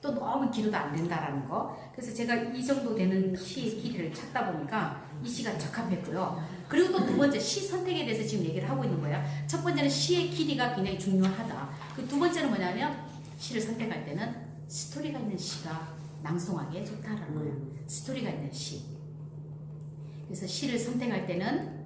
또 너무 길어도 안 된다라는 거. 그래서 제가 이 정도 되는 시의 길이를 찾다 보니까 이 시가 적합했고요. 그리고 또 두 번째 시 선택에 대해서 지금 얘기를 하고 있는 거예요. 첫 번째는 시의 길이가 굉장히 중요하다. 그 두 번째는 뭐냐면 시를 선택할 때는 스토리가 있는 시가 낭송하기에 좋다라는 거예요. 스토리가 있는 시. 그래서 시를 선택할 때는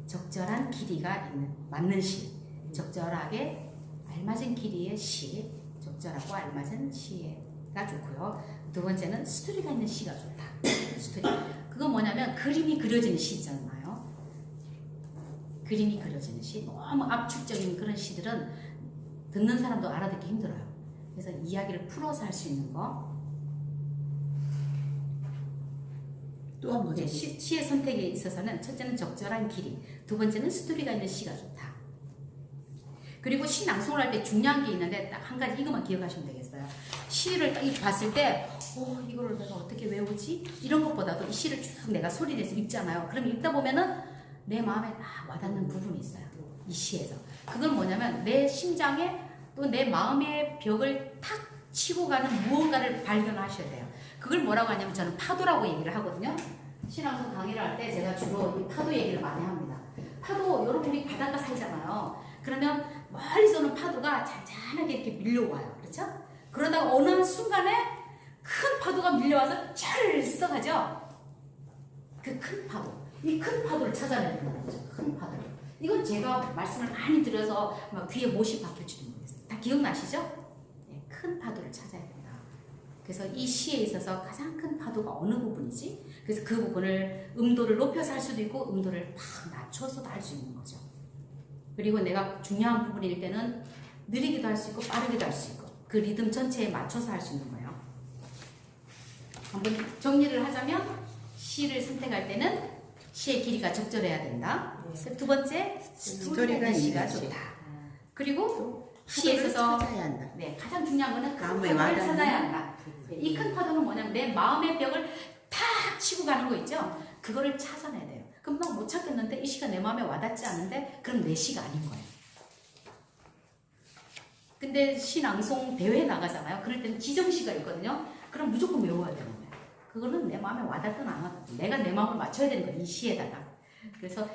적절한 길이가 있는 맞는 시, 적절하게 알맞은 길이의 시, 적절하고 알맞은 시가 좋고요. 두 번째는 스토리가 있는 시가 좋다. 스토리. 그건 뭐냐면 그림이 그려지는 시잖아요. 그림이 그려지는 시. 너무 압축적인 그런 시들은 듣는 사람도 알아듣기 힘들어요. 그래서 이야기를 풀어서 할 수 있는 거. 또 한 번 더. 시의 선택에 있어서는 첫째는 적절한 길이, 두 번째는 스토리가 있는 시가 좋다. 그리고 시 낭송을 할 때 중요한 게 있는데 딱 한 가지 이것만 기억하시면 되겠어요. 시를 딱 봤을 때 이거를 내가 어떻게 외우지? 이런 것보다도 이 시를 쭉 내가 소리내서 읽잖아요. 그럼 읽다 보면은 내 마음에 딱 와닿는 부분이 있어요. 이 시에서. 그건 뭐냐면 내 심장에 또 내 마음의 벽을 탁 치고 가는 무언가를 발견하셔야 돼요. 그걸 뭐라고 하냐면 저는 파도라고 얘기를 하거든요. 시낭송 강의를 할 때 제가 주로 이 파도 얘기를 많이 합니다. 파도, 여러분이 바닷가 살잖아요. 그러면 멀리서 오는 파도가 잔잔하게 이렇게 밀려와요. 그렇죠? 그러다가 어느 순간에 큰 파도가 밀려와서 찰썩하죠? 그 큰 파도. 이 큰 파도를 찾아내야 된다는 거죠. 큰 파도를. 이건 제가 말씀을 많이 드려서 막 귀에 못이 박힐지도 모르겠어요. 다 기억나시죠? 네, 큰 파도를 찾아야 된다. 그래서 이 시에 있어서 가장 큰 파도가 어느 부분이지? 그래서 그 부분을 음도를 높여서 할 수도 있고 음도를 팍 낮춰서도 할 수 있는 거죠. 그리고 내가 중요한 부분일 때는 느리기도 할 수 있고 빠르기도 할 수 있고 그 리듬 전체에 맞춰서 할 수 있는 거예요. 한번 정리를 하자면 시를 선택할 때는 시의 길이가 적절해야 된다. 두 번째, 스토리가 있는 시가 좋다. 그리고 시에 있어서 찾아야 한다. 네, 가장 중요한 거는 큰 마음에 파도를 와닿는. 찾아야 한다. 이 큰 파도는 뭐냐면 내 마음의 벽을 탁 치고 가는 거 있죠? 그거를 찾아내야 돼요. 그럼 나 못 찾겠는데 이 시가 내 마음에 와닿지 않는데 그럼 내 시가 아닌 거예요. 근데 시 낭송 대회에 나가잖아요. 그럴 때는 지정시가 있거든요. 그럼 무조건 외워야 되는 거예요. 그거는 내 마음에 와닿든 안 와닿든 내가 내 마음을 맞춰야 되는 거예요. 이 시에다가. 그래서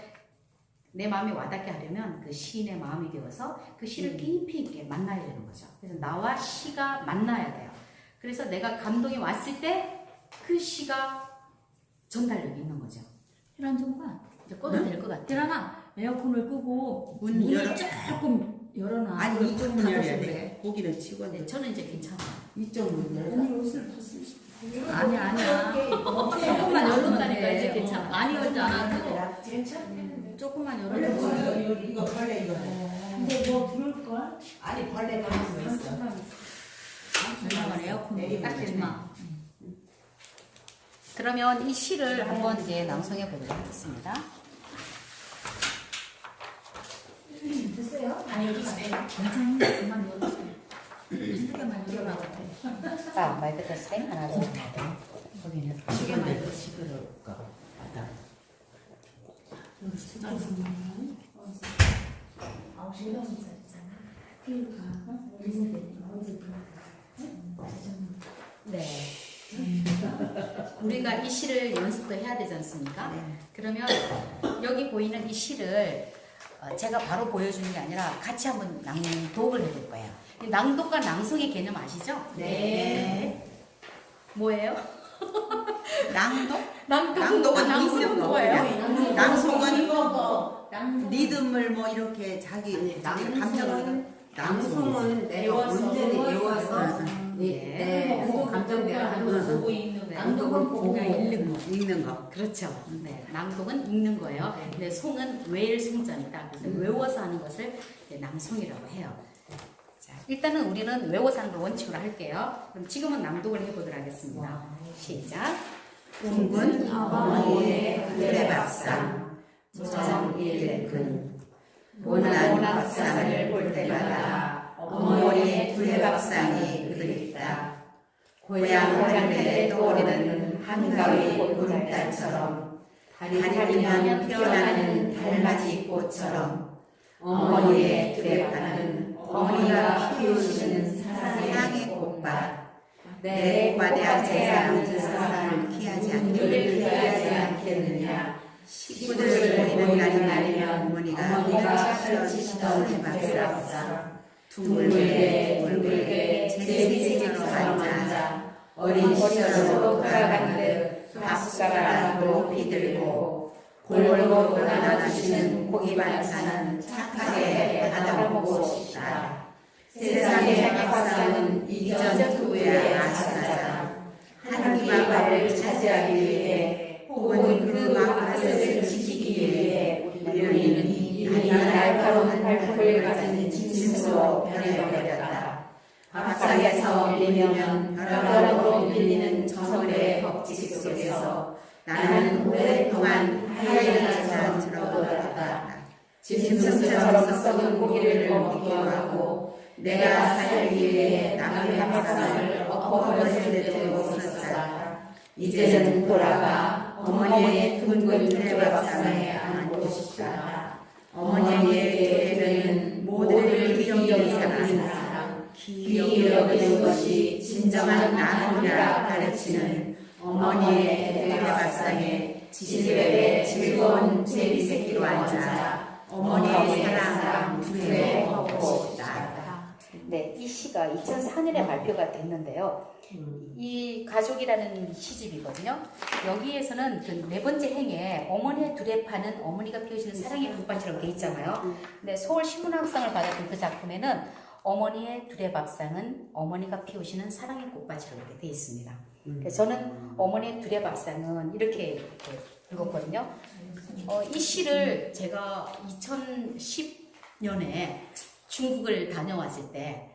내 마음에 와닿게 하려면 그 시인의 마음이 되어서 그 시를 깊이 있게 만나야 되는 거죠. 그래서 나와 시가 만나야 돼요. 그래서 내가 감동이 왔을 때 그 시가 전달력이 있는 거죠. 혜란 좀 봐. 이제 꺼도 될 것 같아요. 혜란아, 에어컨을 끄고 문 문을 열어. 조금 열어놔. 아니 이쪽 문 열어야 닫아서 돼. 그래. 고기는 치고 네, 저는 이제 괜찮아요. 이쪽 문 열어. 언니 옷을 벗으시고. 아니야. 조금만 열어놓다니까 이제 괜찮아. 많이 열지 않아도 괜찮겠는데. 조금만 벌레 열어놓고. 여기 이거 벌레 이거. 근데 뭐 들어올걸? 아니 벌레 가는 거 있어. 그러면 에어컨을 딱 되지 마. 그러면 이 시를 한번 이제 낭송해 보도록 하겠습니다. 됐어요? 아니 여기 있어요. 괜찮아. 그만 열어주세요. 한 개만 열어놔. 자, 마이크 테스팅 하나, 둘, 셋. 거기는 시계 말고 시끄러울까 봐. 네. 우리가 이 시를 연습도 해야 되지 않습니까? 네. 그러면 여기 보이는 이 시를 제가 바로 보여주는 게 아니라 같이 한번 낭독을 해볼 거예요. 이 낭독과 낭송의 개념 아시죠? 네. 뭐예요? 낭독? 낭독은 읽는 거. 뭐예요? 낭송은 리듬을 뭐 이렇게 자기 감정을 낭송은 내가 온전히 외워서 네. 내 감정대로 하는 거고 낭독은 보고 읽는 거. 그렇죠. 네, 낭독은 읽는 거예요. 근데 송은 외일 송자입니다. 그래서 외워서 하는 것을 이제 낭송이라고 해요. 자, 일단은 우리는 외워서 하는 걸 원칙으로 할게요. 그럼 지금은 낭독을 해보도록 하겠습니다. 시작. 둥근 어머니의 두레밥상 정일근 모난 밥상을 볼 때마다 어머니의 두레밥상이 그립다. 고향 하늘에 떠오르는 한가위 보름달처럼 다리면 피어나는 달맞이 꽃처럼 어머니의 두레밥은 어머니가 피우시는 사랑의 꽃밭. 내 과대한 재산은 사랑을 피하지 않겠느냐. 식구들을 보이는 날이면 어머니가 치시던 두레밥상 둥글게 제리새끼처럼 앉아 어린 시절로 돌아간 듯 밥숟가락으로 비들고 골고루 나눠주시는 고기 반찬은 착하게 받아먹고 싶다. 세상의 밥상은 이전 후에 아시다자 한 끼밥을 차지하기 위해 혹은 그 밥그릇을 지키기 위해 우리는 이 날카로운 발톱을 가진 짐승으로 변해버렸다. 밥상에서 밀리면 벼락으로 밀리는 저물의 법칙 속에서 나는 오랫동안 하이라처럼 들어버렸다. 짐승처럼 썩은 고기를 먹기도 하고 내가 살기 위해 남의 밥상을 엎어버릴 때도 있었다. 이제는 돌아가 어머니의 둥근 두레밥상에 앉고 싶다. 어머니의 두레는 모두를 귀여이 사랑하는 사랑, 귀히 여기는 것이 진정한 나눔이라 가르치는 어머니의 두레밥상에 지지배의 즐거운 제비새끼로 앉아 어머니의 사랑 두레 먹고 싶다. 네, 이 시가 2004년에 발표가 됐는데요. 이 가족이라는 시집이거든요. 여기에서는 그 네 번째 행에 어머니의 두레파는 어머니가 피우시는 사랑의 꽃밭이라고 돼 있잖아요. 근데 서울 신문학상을 받았던 그 작품에는 어머니의 두레밥상은 어머니가 피우시는 사랑의 꽃밭이라고 이렇게 돼 있습니다. 그래서 저는 어머니의 두레밥상은 이렇게 읽었거든요. 이 시를 제가 2010년에 중국을 다녀왔을 때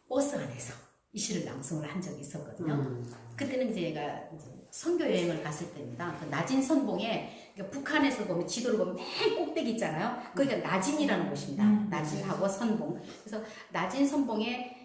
버스 안에서 이 시를 낭송을 한 적이 있었거든요. 그때는 제가 선교 여행을 갔을 때입니다. 그 나진 선봉에 그러니까 북한에서 보면 지도를 보면 맨 꼭대기 있잖아요. 거기가 나진이라는 곳입니다. 나진하고 선봉. 그래서 나진 선봉에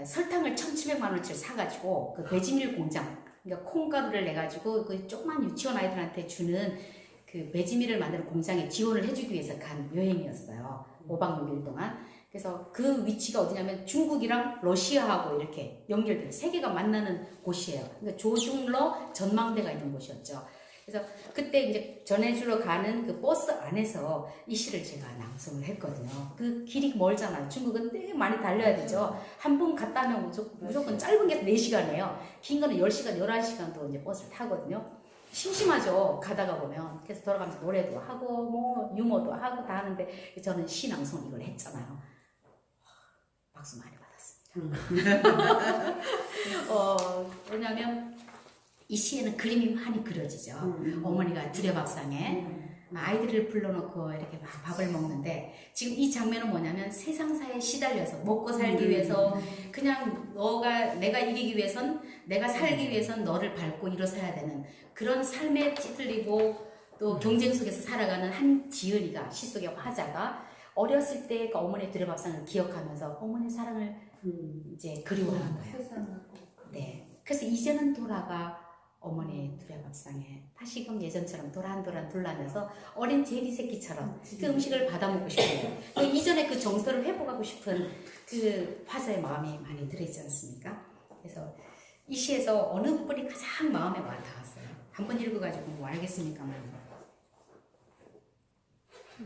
설탕을 1,700만 원어치를 사가지고 그 배지밀 공장, 그러니까 콩가루를 내가지고 그 조그만 유치원 아이들한테 주는 그 배지밀을 만드는 공장에 지원을 해주기 위해서 간 여행이었어요. 5박 6일 동안. 그래서 그 위치가 어디냐면 중국이랑 러시아하고 이렇게 연결된 세계가 만나는 곳이에요. 그러니까 조중러 전망대가 있는 곳이었죠. 그래서 그때 이제 전해주러 가는 그 버스 안에서 이 시를 제가 낭송을 했거든요. 그 길이 멀잖아요. 중국은 되게 많이 달려야 되죠. 한 번 갔다 오면 무조건 짧은 게 4시간이에요. 긴 거는 10시간, 11시간도 이제 버스를 타거든요. 심심하죠. 가다가 보면. 그래서 돌아가면서 노래도 하고 뭐 유머도 하고 다 하는데 저는 시 낭송 이걸 했잖아요. 박수 많이 받았습니다. 왜냐면 이 시에는 그림이 많이 그려지죠. 어머니가 두레밥상에 아이들을 불러놓고 이렇게 막 밥을 먹는데 지금 이 장면은 뭐냐면 세상사에 시달려서 먹고 살기 위해서 그냥 내가 이기기 위해선 내가 살기 위해선 너를 밟고 일어서야 되는 그런 삶에 찌들리고 또 경쟁 속에서 살아가는 한 지은이가 시 속의 화자가 어렸을 때 그 어머니의 두레밥상을 기억하면서 어머니의 사랑을 이제 그리워하는 거예요. 네. 그래서 이제는 돌아가 어머니의 두레밥상에 다시금 예전처럼 도란도란 둘러면서 어린 제비 새끼처럼 그 음식을 받아먹고 싶어요. 그 이전에 그 정서를 회복하고 싶은 그 화자의 마음이 많이 들어있지 않습니까? 그래서 이 시에서 어느 부분이 가장 마음에 와닿았어요. 한번 읽어가지고 뭐 알겠습니까만.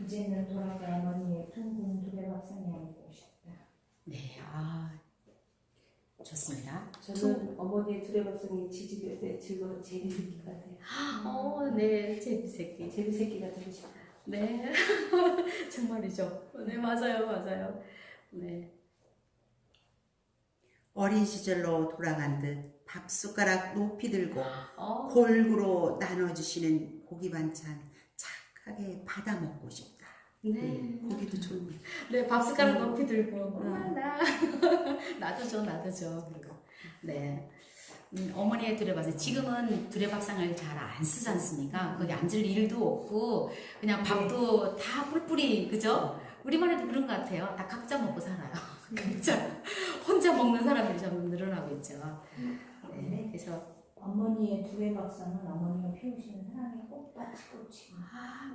이제는 돌아가 어머니의 둥근 두레밥상에 앉고 싶다. 네, 좋습니다. 저는 어머니의 두레밥상이 지지배의 즐거운 제비새끼 같아요. 네, 제비새끼. 제비새끼가 되고 싶어요. 네, 정말이죠. 네, 맞아요. 네. 어린 시절로 돌아간 듯 밥숟가락 높이 들고 골고루 나눠주시는 고기 반찬 착하게 받아 먹고 싶다. 네. 보기도 좋네. 네, 밥 숟가락 높이 들고 엄마 나 나도 줘 그리고 네. 어머니의 두레밥상 지금은 두레밥상을 잘 안 쓰지 않습니까? 거기 앉을 일도 없고 그냥 밥도 다 뿔뿔이 그죠? 우리만 해도 그런 것 같아요. 다 각자 먹고 살아요. 각자 혼자 먹는 사람들이 좀 늘어나고 있죠. 네, 그래서 어머니의 두레밥상은 어머니가 피우시는 사랑의 꽃밭이 꽃이.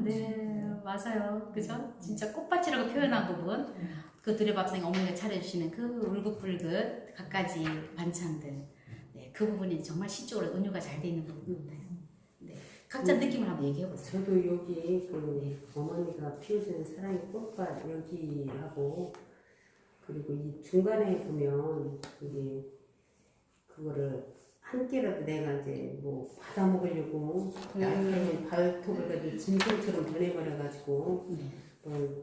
네 맞아요, 그죠? 진짜 꽃밭이라고 표현한 부분, 그 두레밥상에 어머니가 차려주시는 그 울긋불긋 갖가지 반찬들, 네, 그 부분이 정말 시적으로 은유가 잘 돼 있는 부분 같아요. 네, 각자 느낌을 한번 얘기해 보세요. 저도 여기 그 어머니가 피우시는 사랑의 꽃밭 여기하고 그리고 이 중간에 보면 이게 그거를 한 끼라도 내가 이제 뭐 받아 먹으려고 나중에 발톱을 가지고 짐승처럼 보내버려가지고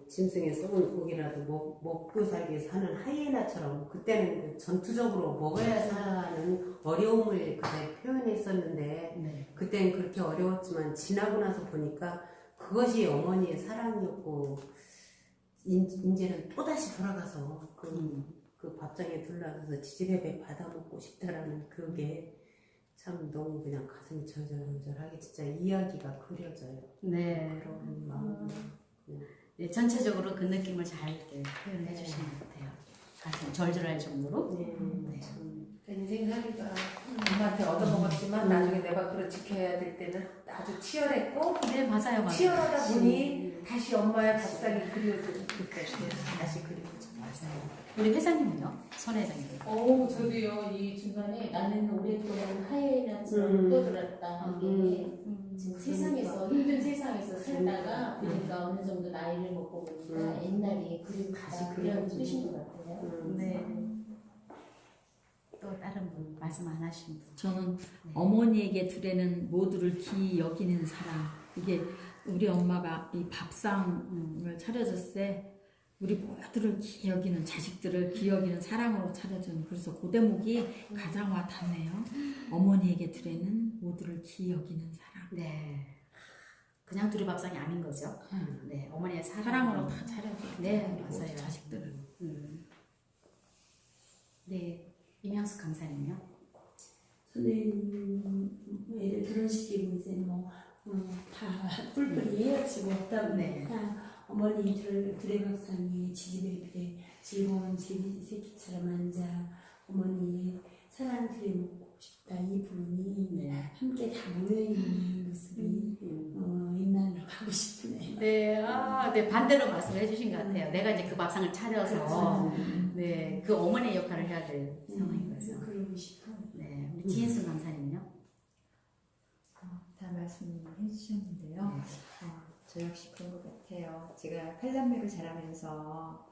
짐승에 썩은 고기라도 먹고 살기 위해서 하는 하이에나처럼 그때는 전투적으로 먹어야 사는 어려움을 그때 표현했었는데 그때는 그렇게 어려웠지만 지나고 나서 보니까 그것이 어머니의 사랑이었고 이제는 또다시 돌아가서 그 밥상에 둘러가서 지지배배 받아먹고 싶다라는 그게 참 너무 그냥 가슴이 절절절절하게 진짜 이야기가 그려져요. 네. 그런 마음. 네, 전체적으로 그 느낌을 잘 이렇게 표현해 주시는 것 같아요. 가슴 절절할 정도로. 네. 인생살이가 엄마한테 얻어먹었지만 나중에 내가 그걸 지켜야 될 때는 아주 치열했고 네, 맞아요. 치열하다 보니 다시 엄마의 밥상이 그리워지는 그때 다시 그리워져. 맞아요. 우리 회장님은요? 손 회장님. 저도요, 이 중간에 나는 오랫동안 하이에나처럼 떠들었다. 이게 지금 세상에서, 힘든 세상에서 살다가, 그러니까 어느 정도 나이를 먹고 보니까 옛날이 그립다. 이런 뜻인 것 같아요. 네. 또 다른 분 말씀 안 하신 분. 저는 어머니에게 두레는 모두를 기 여기는 사랑. 이게 우리 엄마가 이 밥상을 차려줬을 때 우리 모두를 기 여기는 자식들을 기 여기는 사랑으로 차려준 그래서 그 대목이 가장 와 닿네요. 어머니에게 두레는 모두를 기 여기는 사랑. 네. 그냥 두레밥상이 아닌 거죠. 네, 어머니의 사랑으로 다 차려줘. 네, 맞아요. 자식들을. 네, 임향숙 강사님요. 저는 애들 결혼시키고 이제 다 뿔뿔이 헤어지고 없다 보니까 어머니 두레밥상에 지지배배 즐거운 새끼처럼 앉아 어머니의 사랑 드려 먹고 싶다 이 부분이 함께 다 모여있는 모습이 옛날로 가고 싶으네요. 네, 네, 반대로 말씀해 주신 것 같아요. 내가 이제 그 밥상을 차려서, 네, 그 어머니의 역할을 해야 될 상황인 거죠. 그러고 싶어요. 네, 우리 지인수 강사님요. 다 말씀해 주셨는데요. 저 역시 그런 것 같아요. 제가 8남매로 자라면서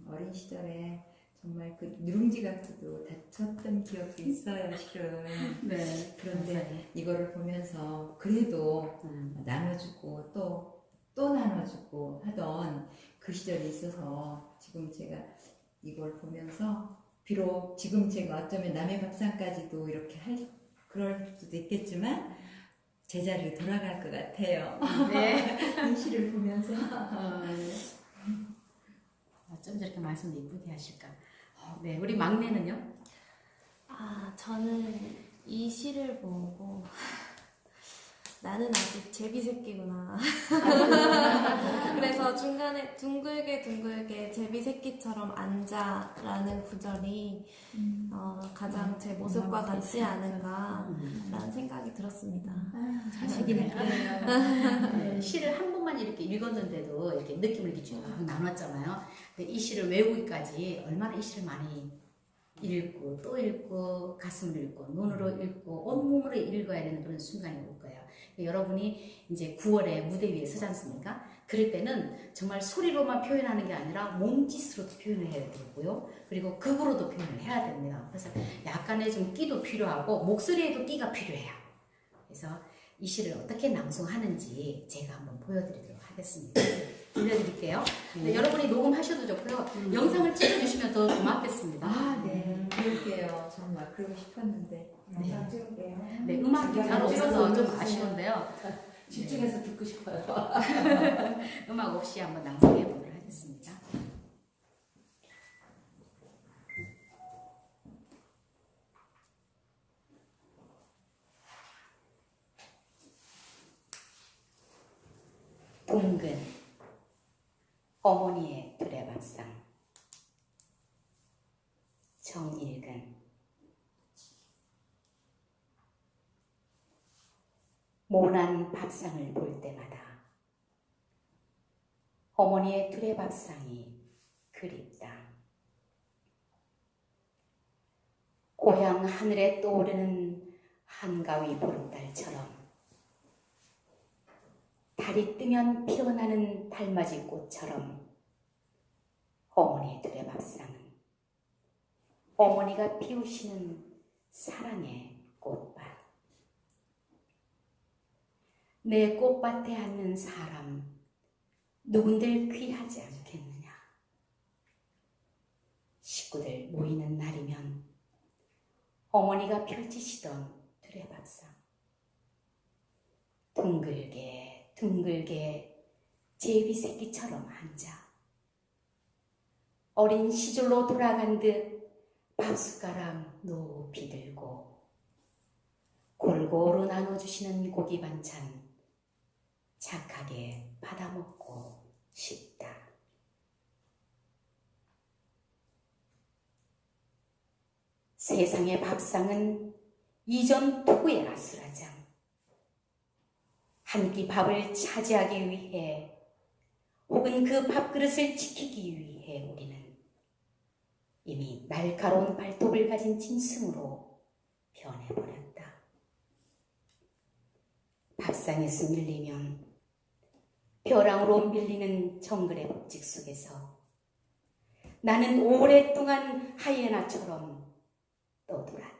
어린 시절에 정말 그 누룽지 갖고도 다쳤던 기억도 있어요, 실은. 네. 그런데 이거를 보면서 그래도 나눠주고 또 나눠주고 하던 그 시절이 있어서 지금 제가 이걸 보면서 비록 지금 제가 어쩌면 남의 밥상까지도 이렇게 그럴 수도 있겠지만 제자리로 돌아갈 것 같아요. 네. 이 시를 보면서. 어쩜 저렇게 말씀도 이쁘게 하실까. 네, 우리 막내는요? 저는 이 시를 보고 나는 아직 제비새끼구나. 그래서 중간에 둥글게 제비새끼처럼 앉아라는 구절이 가장 제 모습과 같지 않은가라는 생각이 들었습니다. 자식이네. 네, 시를 한 번만 이렇게 읽었는데도 이렇게 느낌을 이렇게 쭉 나눴잖아요. 근데 이 시를 외우기까지 얼마나 이 시를 많이 읽고 또 읽고 가슴을 읽고 눈으로 읽고 온몸으로 읽어야 되는 그런 순간이 올 거예요. 여러분이 이제 9월에 무대 위에 서지 않습니까? 그럴 때는 정말 소리로만 표현하는 게 아니라 몸짓으로도 표현을 해야 되고요. 그리고 극으로도 표현을 해야 됩니다. 그래서 약간의 좀 끼도 필요하고 목소리에도 끼가 필요해요. 그래서 이 시를 어떻게 낭송하는지 제가 한번 보여드리도록 하겠습니다. 들려드릴게요. 네, 여러분이 녹음하셔도 좋고요. 영상을 찍어주시면 더 고맙겠습니다. 네, 그럴게요. 정말 그러고 싶었는데. 네, 음악이 잘 없어서 좀 아쉬운데요. 집중해서 듣고 싶어요. 음악 없이 한번 낭송해 보도록 하겠습니다. 동근 어머니의 두레밥상 정일근 모난 밥상을 볼 때마다 어머니의 두레밥상이 그립다. 고향 하늘에 떠오르는 한가위 보름달처럼 달이 뜨면 피어나는 달맞이 꽃처럼 어머니의 두레밥상은 어머니가 피우시는 사랑의 꽃밭. 내 꽃밭에 앉는 사람 누군들 귀하지 않겠느냐. 식구들 모이는 날이면 어머니가 펼치시던 두레밥상 둥글게 둥글게 제비새끼처럼 앉아 어린 시절로 돌아간 듯 밥숟가락 높이 들고 골고루 나눠주시는 고기 반찬 착하게 받아먹고 싶다. 세상의 밥상은 이전 투구의 아수라장. 한 끼 밥을 차지하기 위해 혹은 그 밥그릇을 지키기 위해 우리는 이미 날카로운 발톱을 가진 짐승으로 변해버렸다. 밥상에서 밀리면 벼랑으로 밀리는 정글의 법칙 속에서 나는 오랫동안 하이에나처럼 떠돌았다.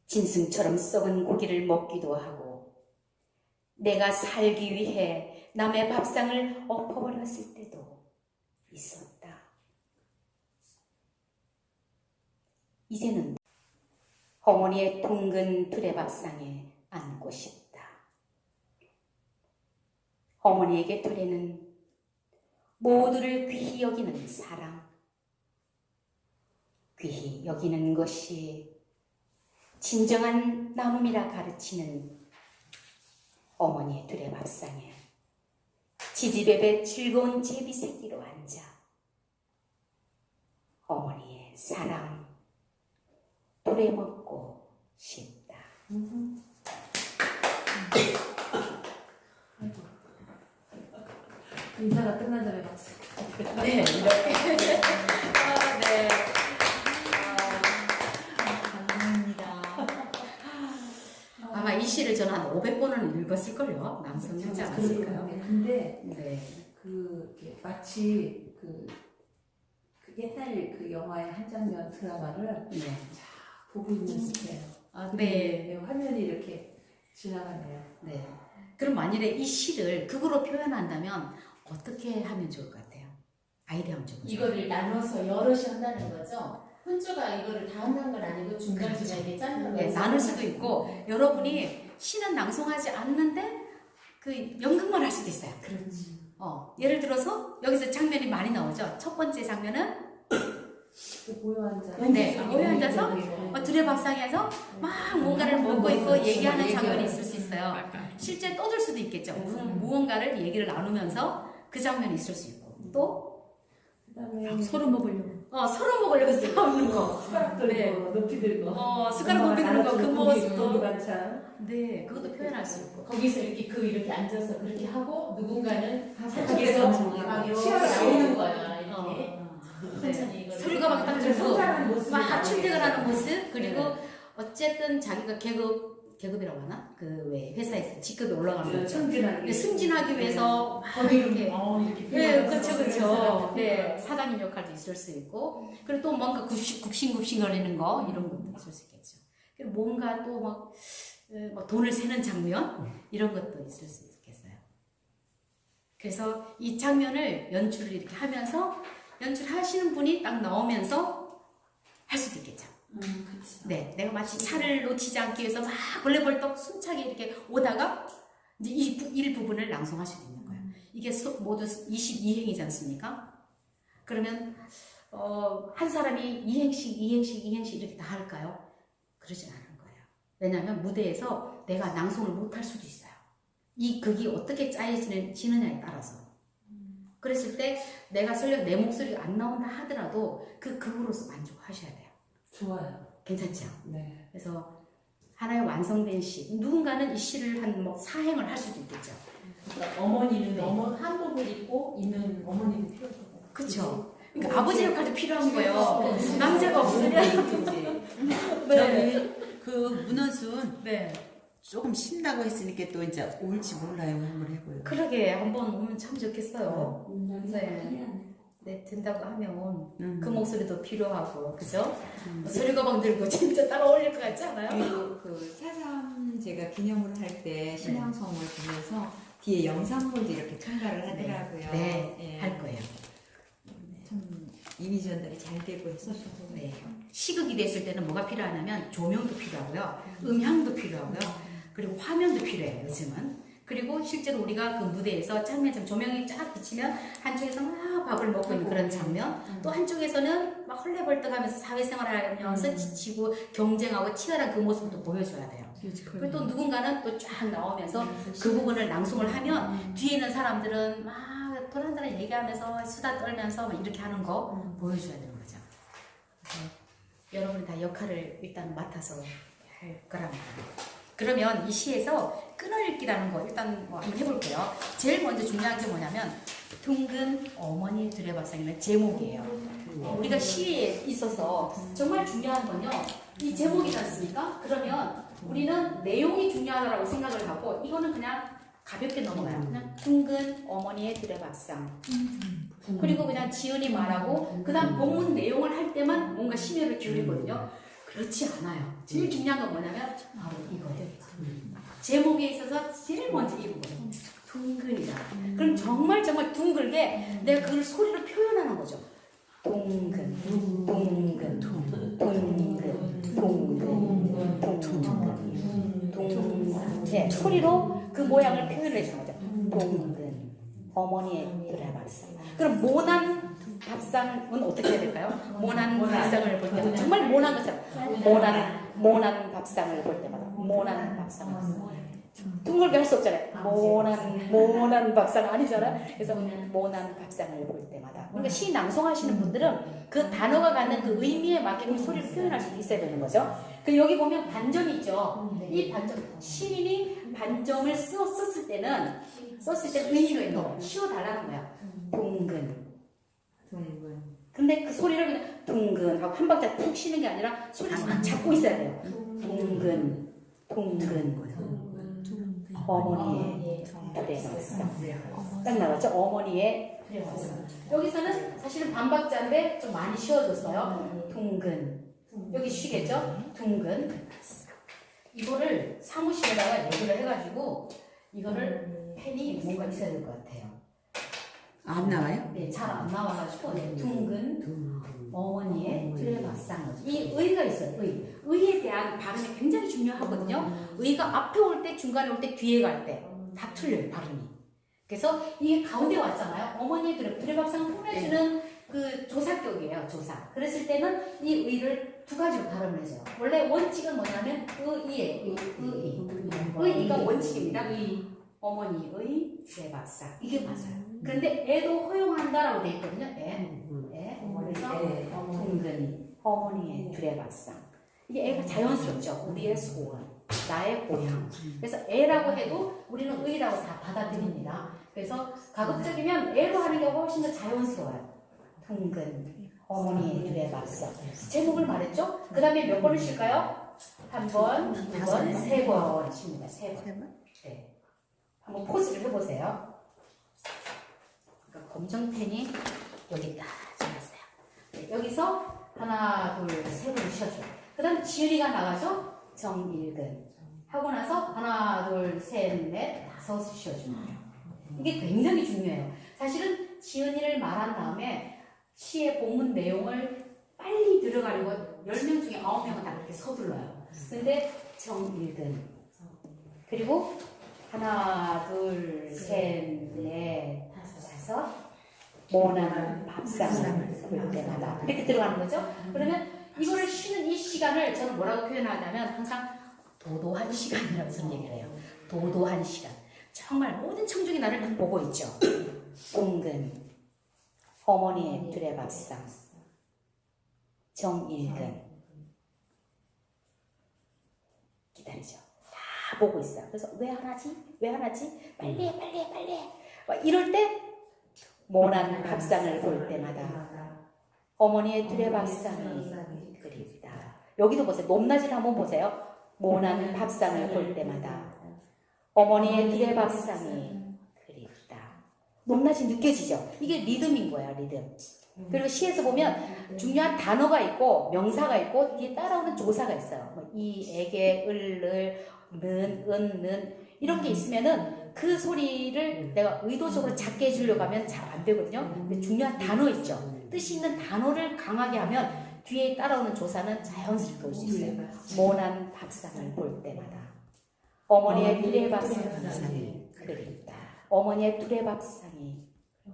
짐승처럼 썩은 고기를 먹기도 하고 내가 살기 위해 남의 밥상을 엎어버렸을 때도 있었다. 이제는 어머니의 둥근 두레밥상에 앉고 싶다. 어머니에게 두레는 모두를 귀히 여기는 사랑, 귀히 여기는 것이 진정한 나눔이라 가르치는 어머니의 두레밥상에 지지배배 즐거운 제비새끼로 앉아 어머니의 사랑 두레 먹고 싶다. 인사가 끝난 다음에 박수. 네, 이렇게. 네. 감사합니다. 아마 이 시를 저는 한 500번은 읽었을걸요. 낭송하지 않았을까요? 근데 네. 이렇게 마치 그 옛날 그 영화의 한 장면 드라마를 네. 보고 있는 듯해요. 아, 네. 네, 화면이 이렇게 지나가네요. 네. 그럼 만일에 이 시를 극으로 표현한다면 어떻게 하면 좋을 것 같아요? 아이디어 한번 줘보세요. 이거를 나눠서 여럿이 한다는 거죠? 혼주가 이거를 다 한다는 건 아니고 중간중간에 이렇게 짜는 네, 거죠? 나눌 수도 있고 여러분이 시는 낭송하지 않는데 그 연극만 할 수도 있어요. 그렇지. 예를 들어서 여기서 장면이 많이 나오죠. 첫 번째 장면은 모여 앉아. 네, 모여 앉아서 두레밥상에서 막 뭔가를 먹고 있고 얘기하는 장면이 있을 수 있어요. 실제 떠들 수도 있겠죠. 무언가를 얘기를 나누면서 그 장면이 있을 수 있고 또 그다음에 서로 먹으려고. 서로 먹으려고 싸우는 거. 숟가락 들고 네. 높이 들고. 숟가락 높이 드는 거 그 고기 모습도 반찬. 네, 그것도 표현할 수 있고. 거기서 이렇게 앉아서 그렇게 하고 누군가는 저쪽에서 막 이렇게 치열하게 나오는 거야 이렇게 천천히 이걸 소리가 막 딱 들고 성장하는 모습이 막 출퇴근하는 나오겠어요. 모습 그리고 어쨌든 자기가 계급이라고 하나? 그 왜 회사에서 직급이 올라가는 거죠. 승진하기. 네, 승진하기 위해서 막 거기를 이렇게 이렇게 네, 표현해서 그렇죠, 그런 그렇죠. 사람들. 네, 사장님 역할도 있을 수 있고, 그리고 또 뭔가 굽신굽신거리는 거 이런 것도 있을 수 있겠죠. 그리고 뭔가 또 막 돈을 세는 장면 이런 것도 있을 수 있겠어요. 그래서 이 장면을 연출을 이렇게 하면서 연출하시는 분이 딱 나오면서 할 수도 있겠죠. 그렇죠. 네, 내가 마치 차를 놓치지 않기 위해서 막 벌레벌떡 숨차게 이렇게 오다가 이제 이 일부분을 낭송할 수도 있는 거예요. 이게 모두 22행이지 않습니까? 그러면 한 사람이 2행씩 이렇게 다 할까요? 그러진 않은 거예요. 왜냐하면 무대에서 내가 낭송을 못할 수도 있어요. 이 극이 어떻게 짜여지느냐에 따라서. 그랬을 때 내가 설령 내 목소리가 안 나온다 하더라도 그 극으로서 만족하셔야 돼요. 좋아요. 괜찮죠? 네. 그래서 하나의 완성된 시, 누군가는 이 시를 한 뭐 4행을 할 수도 있겠죠. 그러니까 어머니는 한복을 입고 있는 어머니도 필요하고. 그렇죠. 그러니까 아버지 역할도 필요한 거예요. 남자가 없으면. 저기 그 문헌순 네. 조금 쉰다고 했으니까 또 이제 올지 몰라요. 한번 해보요. 그러게 한번 오면 참 좋겠어요. 네. 미안해. 네, 된다고 하면 음. 그 목소리도 필요하고, 그죠? 소리가방 들고 진짜 따라 어울릴 것 같지 않아요? 그리고 그 사삼 제가 기념을 할 때 신앙송을 보면서 뒤에 영상물도 이렇게 첨가를 하더라고요. 네, 예. 할 거예요. 참 이미지 전달이 잘 되고 해서 저도 네. 시극이 됐을 때는 뭐가 필요하냐면 조명도 필요하고요. 음향도 필요하고요. 그리고 화면도 필요해요, 요즘은. 그리고 실제로 우리가 그 무대에서 장면처럼 조명이 쫙 비치면 한쪽에서 막 밥을 먹고 있는 그런 장면, 또 한쪽에서는 막 헐레벌떡하면서 사회생활을 하면서 지치고 경쟁하고 치열한 그 모습도 보여줘야 돼요. 그리고 또 누군가는 또 쫙 나오면서 그 부분을 낭송을 하면 뒤에 있는 사람들은 막 도란도란 얘기하면서 수다 떨면서 막 이렇게 하는 거 보여줘야 되는 거죠. 그래서 여러분이 다 역할을 일단 맡아서 할 거랍니다. 그러면 이 시에서 끊어읽기라는 거 일단 뭐 한번 해볼게요. 제일 먼저 중요한 게 뭐냐면 둥근 어머니 두레밥상이라는 제목이에요. 우리가 시에 있어서 정말 중요한 건요. 이 제목이지 않습니까? 그러면 우리는 내용이 중요하다고 생각을 하고 이거는 그냥 가볍게 넘어가요. 그냥 둥근 어머니의 두레밥상. 그리고 그냥 지은이 말하고 그 다음 본문 내용을 할 때만 뭔가 심혈을 기울이거든요. 그렇지 않아요. 제일 중요한 건 뭐냐면 바로 이거예요. 제목에 있어서 제일 먼저 이 부분. 둥근이다. 그럼 정말 둥글게 내가 그걸 소리로 표현하는 거죠. 동근, 동근, 동근, 동근, 동근. 네, 소리로 그 모양을 표현해 주는 거죠. 동근, 어머니의 두레밥상. 그럼 모난 밥상은 어떻게 해야 될까요? 모난 밥상을 볼 때마다 정말 모난 것처럼 모난 밥상을 볼 때마다 모난 밥상을 둥글게 할 수 없잖아요. 모난 밥상 아니잖아요. 그래서 모난 밥상을 볼 때마다. 그러니까 시 낭송하시는 분들은 그 단어가 갖는 그 의미에 맞게 그 소리를 표현할 수 있어야 되는 거죠. 그 여기 보면 반점이 있죠. 이 반점, 시인이 반점을 썼을 때는 의미가 있는 거예요. 씌워달라는 거야. 동근. 근데 그 소리를 그냥 둥근 하고 한 박자 푹 쉬는 게 아니라 소리를 막 잡고 있어야 돼요. 동근, 어머니의 두레밥상. 딱 나왔죠? 어머니의 두레밥상. 여기서는 사실은 반박자인데 좀 많이 쉬워졌어요. 둥근. 여기 쉬겠죠? 둥근. 이거를 사무실에다가 얘기를 해가지고 이거를 펜이 뭔가 있어야 될 것 같아요. 안 나와요? 네, 잘 안 나와가지고 둥근 어머니의 두레밥상. 이 의가 있어요. 의에 대한 발음이 굉장히 중요하거든요. 의가 앞에 올 때, 중간에 올 때, 뒤에 갈 때 다 틀려요, 발음이. 그래서 이게 가운데 왔잖아요. 어머니의 두레밥상을 꾸며주는 그 조사격이에요, 조사. 그랬을 때는 이 의를 두 가지로 발음을 해줘요. 원래 원칙은 뭐냐면 의의, 의가 원칙입니다. 어머니의 두레밥상. 이게 맞아요. 그런데 애도 허용한다라고 돼 있거든요. 그래서 둥근 어머니의 두레밥상. 이게 애가 자연스럽죠. 우리의 소원, 나의 고향. 그래서 애라고 해도 우리는 의라고 다 받아들입니다. 그래서 가급적이면 애로 하는 게 훨씬 더 자연스러워요. 둥근 어머니의 두레밥상. 제목을 말했죠? 그 다음에 몇 번을 쉴까요? 한 번, 두 번, 세 번 쉽니다. 세 번. 네. 한번 포즈를 해보세요. 그러니까 검정펜이 여기 딱 잡았어요. 네, 여기서 하나, 둘, 세 번 쉬어줘요. 그 다음 지은이가 나가죠? 정일근. 하고 나서 하나, 둘, 셋, 넷, 다섯을 쉬어주는 거예요. 이게 굉장히 중요해요. 사실은 지은이를 말한 다음에 시의 본문 내용을 빨리 들어가려고 10명 중에 9명은 다 그렇게 서둘러요. 근데 정일근 그리고 하나 둘셋넷 다섯 모난 밥상을 볼 때마다 이렇게 들어가는 거죠. 그러면 이거를 쉬는 이 시간을 저는 뭐라고 표현하냐면 항상 도도한 시간이라고 저는 얘기를 해요. 도도한 시간. 정말 모든 청중이 나를 보고 있죠. 공근, 어머니의 둘의 밥상, 정일근 기다리죠. 다 보고 있어요. 그래서 왜 안 하지? 왜 안 하지? 빨리 해, 빨리 해, 빨리 해. 막 이럴 때 모난 밥상을 볼 때마다 어머니의 둘의 밥상이 그립다. 여기도 보세요. 높낮이를 한번 보세요. 모난 밥상을 볼 때마다 어머니의 둘의 밥상이 그립다. 높낮이 느껴지죠? 이게 리듬인 거야, 리듬. 그리고 시에서 보면 중요한 단어가 있고 명사가 있고 뒤에 따라오는 조사가 있어요. 뭐 이, 에게, 을, 는, 는 이런 게 있으면은 그 소리를 내가 의도적으로 작게 해주려고 하면 잘 안 되거든요. 근데 중요한 단어 있죠. 뜻이 있는 단어를 강하게 하면 뒤에 따라오는 조사는 자연스럽게 올 수 있어요. 모난 밥상을 볼 때마다 어머니의 둘의 밥상이 그립다. 어머니의 둘의 밥상이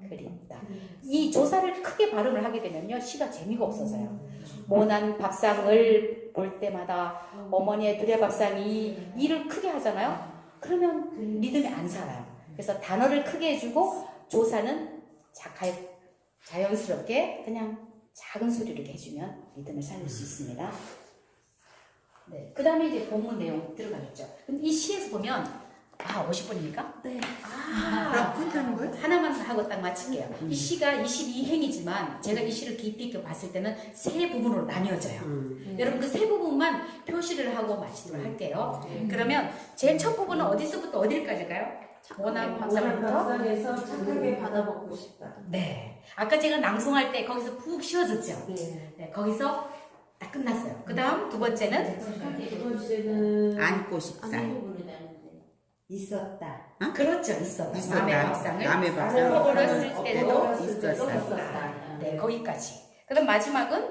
그립다. 이 조사를 크게 발음을 하게 되면요 시가 재미가 없어져요. 모난 밥상을 볼 때마다 어머니의 둘의 밥상이 이를 크게 하잖아요. 그러면 리듬이 안 살아요. 그래서 단어를 크게 해주고 조사는 자연스럽게 그냥 작은 소리를 이렇게 해주면 리듬을 살릴 수 있습니다. 네, 그 다음에 이제 본문 내용 들어가겠죠. 근데 이 시에서 보면 50분입니까? 네. 그럼 끝나는 거예요? 하나만 하고 딱 마칠게요. 이 시가 22행이지만 제가 이 시를 깊이 있게 봤을 때는 세 부분으로 나뉘어져요. 여러분 그 세 부분만 표시를 하고 마치도록 할게요. 그러면 제일 첫 부분은 어디서부터 어디까지일까요? 원한 밥상부터? 밥상에서 착하게 받아먹고 싶다. 네. 아까 제가 낭송할 때 거기서 푹 쉬어졌죠? 네. 네. 거기서 딱 끝났어요. 그 다음 두 번째는 두 번째는 안고 싶다. 있었다. 그렇죠. 있어. 있었다. 남의 밥상을 남의 밥상을 어렸을 때도 있었다. 네. 거기까지. 그럼 마지막은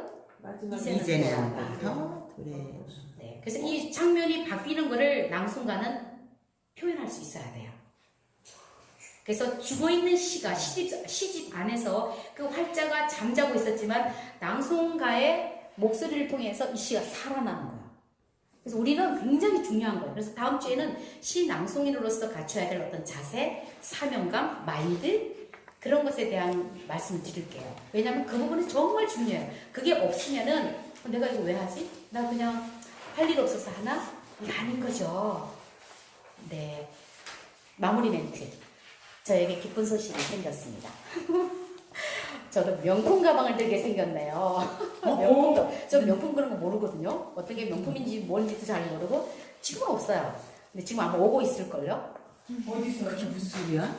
이제는부터 그래. 네. 그래서 이 장면이 바뀌는 거를 낭송가는 표현할 수 있어야 돼요. 그래서 죽어있는 시가 시집 안에서 그 활자가 잠자고 있었지만 낭송가의 목소리를 통해서 이 시가 살아나는 거예요. 그래서 우리는 굉장히 중요한 거예요. 그래서 다음 주에는 시 낭송인으로서 갖춰야 될 어떤 자세, 사명감, 마인드 그런 것에 대한 말씀을 드릴게요. 왜냐하면 그 부분이 정말 중요해요. 그게 없으면은 내가 이거 왜 하지? 나 그냥 할 일 없어서 하나? 이게 아닌 거죠. 네. 마무리 멘트. 저에게 기쁜 소식이 생겼습니다. 저도 명품 가방을 들게 생겼네요. 명품도. 저 명품 그런 거 모르거든요. 어떤 게 명품인지 뭔지도 잘 모르고 지금은 없어요. 근데 지금 아마 오고 있을걸요? 어디서? 그게 무슨 소리야?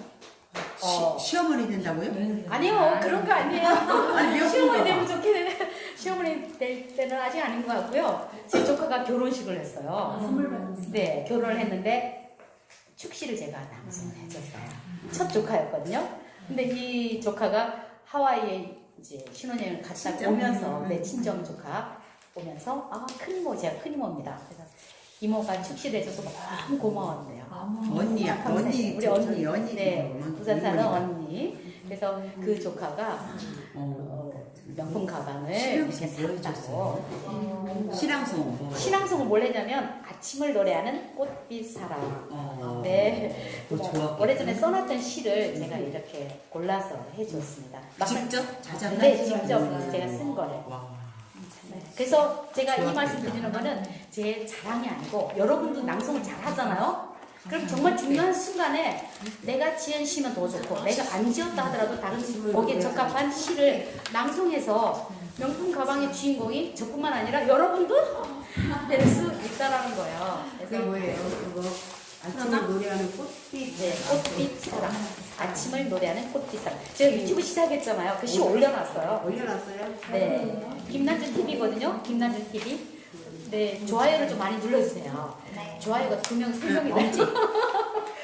어. 시어머니 된다고요? 아니요. 그런 거 아니에요. 아니, 시어머니 되면 좋겠네. 시어머니 될 때는 아직 아닌 것 같고요. 제 조카가 결혼식을 했어요. 선물 받았어요. 네. 결혼을 했는데 축시를 제가 낭송해줬어요. 첫 조카였거든요. 근데 이 조카가 하와이에 이제 신혼여행을 갔다 오면서 내 친정 조카 오면서 큰 이모 제가 큰 이모입니다. 그래서 이모가 축시를 해줘서 너무 고마웠대요. 언니야. 언니. 우리 언니. 언니. 네. 부산 사는 언니. 그래서 그 조카가 명품 가방을 이렇게 샀다고. 신앙송. 뭐. 신앙송을 뭘 했냐면 아침을 노래하는 꽃빛 사랑. 네. 좋아. 오래전에 써놨던 시를 제가 이렇게 골라서 해주었습니다. 직접 자작한? 네, 직접 제가 쓴 거를. 와. 그래서 제가 이 말씀 드리는 거는 제 자랑이 아니고 여러분도 낭송을 잘 하잖아요. 그럼 정말 중요한 순간에 내가 지은 시면 더 좋고 내가 안 지었다 하더라도 다른 거기에 적합한 시를 낭송해서 명품 가방의 주인공이 저뿐만 아니라 여러분도 될 수 있다라는 거예요. 그게 뭐예요? 그거 아침에 노래하는 꽃빛. 네, 꽃빛 사랑. 아침을 노래하는 꽃빛 사랑. 제가 유튜브 시작했잖아요. 그 시 올려놨어요. 올려놨어요? 네. 김난준 TV거든요. 김난준 TV. 네, 좋아요를 좀 많이 눌러주세요. 좋아요가 2명, 3명이 넘지.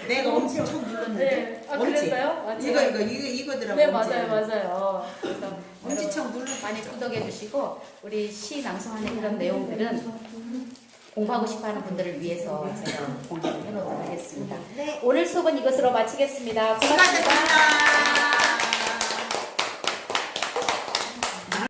내가 엄청 눌렀는데. 네. 아, 옳지? 그랬어요? 맞아요. 이거더라고. 네, 맞아요. 그래서 엄지척 눌러. 많이 구독해 주시고 우리 시 낭송하는 이런 내용들은 공부하고 싶어하는 분들을 위해서 제가 공부를 해놓도록 하겠습니다. 오늘 수업은 이것으로 마치겠습니다. 고맙습니다. 수고하셨습니다.